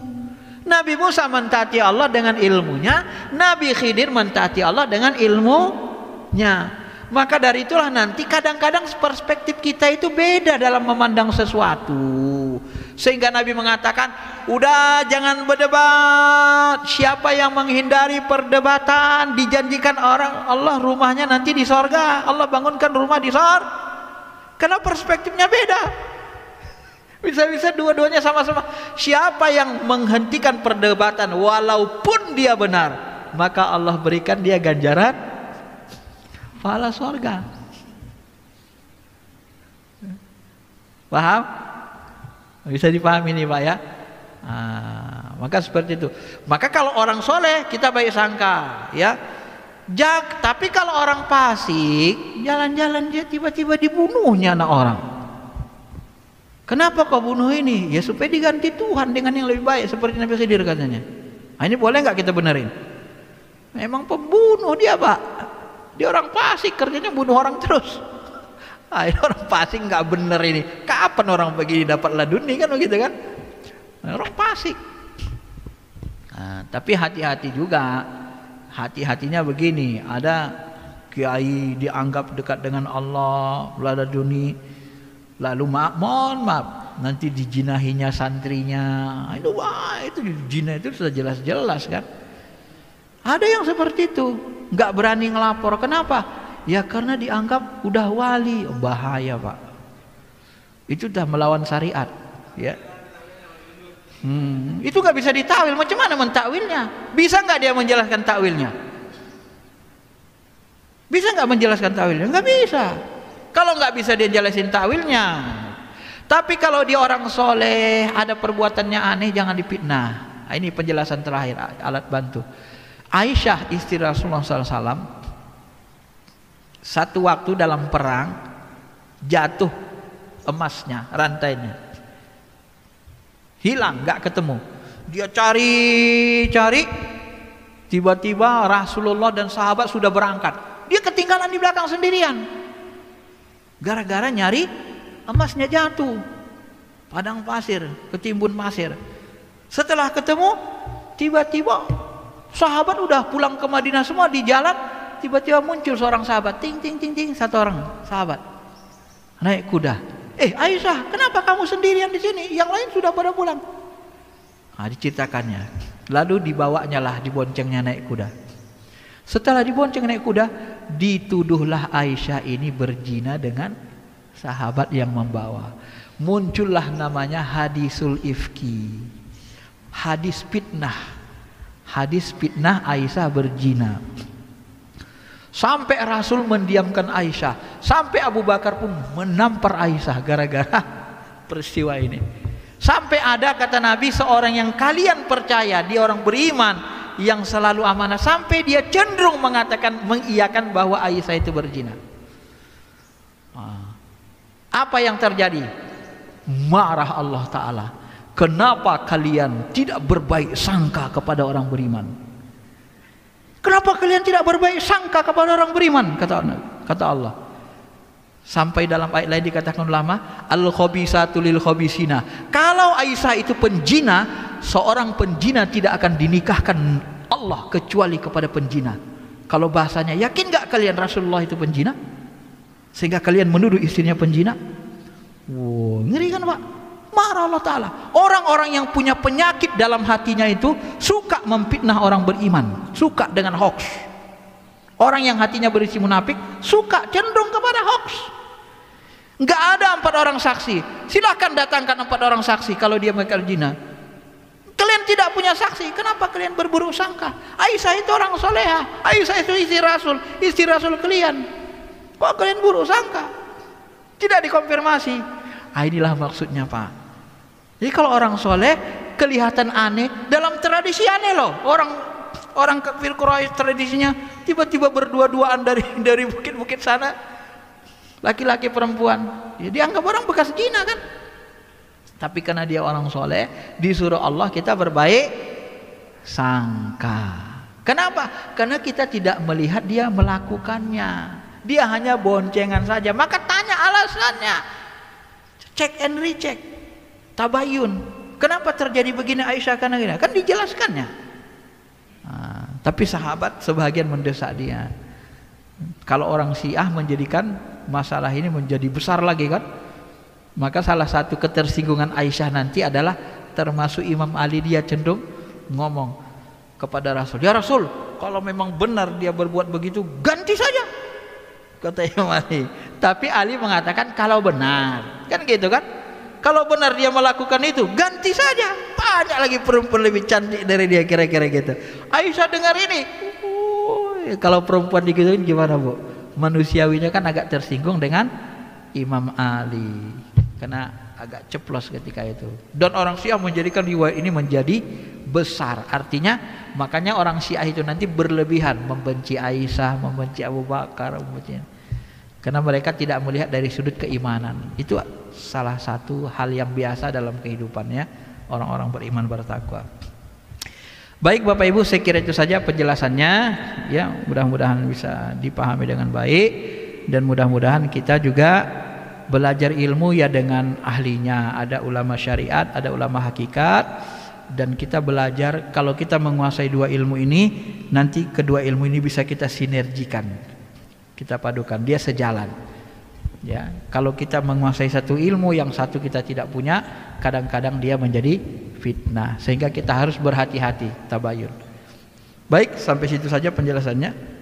Nabi Musa mentaati Allah dengan ilmunya, Nabi Khidir mentaati Allah dengan ilmunya. Maka dari itulah nanti kadang-kadang perspektif kita itu beda dalam memandang sesuatu. Sehingga Nabi mengatakan, udah jangan berdebat. Siapa yang menghindari perdebatan, dijanjikan orang Allah rumahnya nanti di sorga. Allah bangunkan rumah di sorga. Karena perspektifnya beda. Bisa-bisa dua-duanya sama-sama. Siapa yang menghentikan perdebatan walaupun dia benar, maka Allah berikan dia ganjaran pahala surga. Paham? Bisa dipahami nih Pak ya. Maka seperti itu. Maka kalau orang soleh kita baik sangka ya. Tapi kalau orang fasik, jalan-jalan dia tiba-tiba dibunuhnya anak orang. Kenapa kau bunuh ini? Ya supaya diganti Tuhan dengan yang lebih baik, seperti Nabi Khidir katanya. Nah, ini boleh nggak kita benerin? Memang pembunuh dia Pak. Dia orang fasik, kerjanya bunuh orang terus. Ini orang fasik nggak bener ini. Kapan orang begini dapat laduni kan begitu kan? Orang fasik. Tapi hati-hati juga. Hati-hatinya begini, ada kiai dianggap dekat dengan Allah, laduni, lalu mohon maaf, nanti dijinahinya santrinya. Itu jina itu sudah jelas-jelas kan. Ada yang seperti itu, nggak berani ngelapor. Kenapa? Ya karena dianggap udah wali. Bahaya Pak. Itu udah melawan syariat, ya. Itu nggak bisa ditawil. Macam mana mentakwilnya? Bisa nggak dia menjelaskan takwilnya? Bisa nggak menjelaskan takwilnya? Nggak bisa. Kalau nggak bisa dia jelasin takwilnya. Tapi kalau dia orang soleh, ada perbuatannya aneh, jangan dipitnah. Ini penjelasan terakhir, alat bantu. Aisyah istri Rasulullah SAW, satu waktu dalam perang jatuh emasnya, rantainya. Hilang, nggak ketemu. Dia cari, tiba-tiba Rasulullah dan sahabat sudah berangkat. Dia ketinggalan di belakang sendirian. Gara-gara nyari emasnya jatuh. Padang pasir, ketimbun pasir. Setelah ketemu, tiba-tiba sahabat udah pulang ke Madinah semua, di jalan tiba-tiba muncul seorang sahabat, ting ting ting ting, satu orang sahabat naik kuda. Aisyah, kenapa kamu sendirian di sini? Yang lain sudah pada pulang. Diceritakannya. Lalu dibawanya lah, diboncengnya naik kuda. Setelah dibonceng naik kuda, dituduhlah Aisyah ini berzina dengan sahabat yang membawa. Muncullah namanya hadisul ifki. Hadis fitnah. Hadis fitnah Aisyah berzina. Sampai Rasul mendiamkan Aisyah, sampai Abu Bakar pun menampar Aisyah gara-gara peristiwa ini. Sampai ada kata Nabi seorang yang kalian percaya, dia orang beriman yang selalu amanah, sampai dia cenderung mengatakan, mengiyakan bahwa Aisyah itu berzina. Apa yang terjadi? Marah Allah Ta'ala. Kenapa kalian tidak berbaik sangka kepada orang beriman? Kenapa kalian tidak berbaik sangka kepada orang beriman? Kata Allah. Sampai dalam ayat lain dikatakan ulama, al-khabisatu lil khabisina. Kalau Aisyah itu penjina, seorang penjina tidak akan dinikahkan Allah kecuali kepada penjina. Kalau bahasanya, yakin gak kalian Rasulullah itu penjina? Sehingga kalian menuduh istrinya penjina? Wow, ngeri kan Pak? Marah Allah Ta'ala. Orang-orang yang punya penyakit dalam hatinya itu suka memfitnah orang beriman, suka dengan hoax. Orang yang hatinya berisi munafik suka cenderung kepada hoax. Nggak ada 4 orang saksi. Silahkan datangkan 4 orang saksi kalau dia mereka zina. Kalian tidak punya saksi, kenapa kalian berburuk sangka? Aisyah itu orang soleha, Aisyah itu istri Rasul kalian. Kok kalian buruk sangka? Tidak dikonfirmasi. Inilah maksudnya Pak. Jadi kalau orang soleh kelihatan aneh, dalam tradisi aneh loh. Orang kafir Quraisy tradisinya tiba-tiba berdua-duaan dari bukit-bukit sana, laki-laki perempuan. Ya, dianggap orang bekas zina kan. Tapi karena dia orang soleh, disuruh Allah kita berbaik sangka. Kenapa? Karena kita tidak melihat dia melakukannya. Dia hanya boncengan saja. Maka tanya alasannya. Check and recheck. Tabayun. Kenapa terjadi begini Aisyah karena gini? Kan dijelaskannya. Tapi sahabat sebagian mendesak dia. Kalau orang Syiah menjadikan masalah ini menjadi besar lagi kan? Maka salah satu ketersinggungan Aisyah nanti adalah termasuk Imam Ali, dia cenderung ngomong kepada Rasul, ya Rasul, kalau memang benar dia berbuat begitu, ganti saja, kata Imam Ali. Tapi Ali mengatakan kalau benar, kan gitu kan? Kalau benar dia melakukan itu, ganti saja. Banyak lagi perempuan lebih cantik dari dia, kira-kira gitu. Aisyah dengar ini, kalau perempuan digituin gimana Bu? Manusiawinya kan agak tersinggung dengan Imam Ali, karena agak ceplos ketika itu. Dan orang Syiah menjadikan riwayat ini menjadi besar. Artinya makanya orang Syiah itu nanti berlebihan membenci Aisyah, membenci Abu Bakar, karena mereka tidak melihat dari sudut keimanan. Itu salah satu hal yang biasa dalam kehidupannya orang-orang beriman bertakwa. Baik Bapak Ibu, saya kira itu saja penjelasannya ya, mudah-mudahan bisa dipahami dengan baik, dan mudah-mudahan kita juga belajar ilmu ya dengan ahlinya. Ada ulama syariat, ada ulama hakikat, dan kita belajar kalau kita menguasai 2 ilmu ini, nanti kedua ilmu ini bisa kita sinergikan, kita padukan, dia sejalan ya. Kalau kita menguasai satu ilmu, yang satu kita tidak punya, kadang-kadang dia menjadi fitnah, sehingga kita harus berhati-hati, tabayun. Baik, sampai situ saja penjelasannya.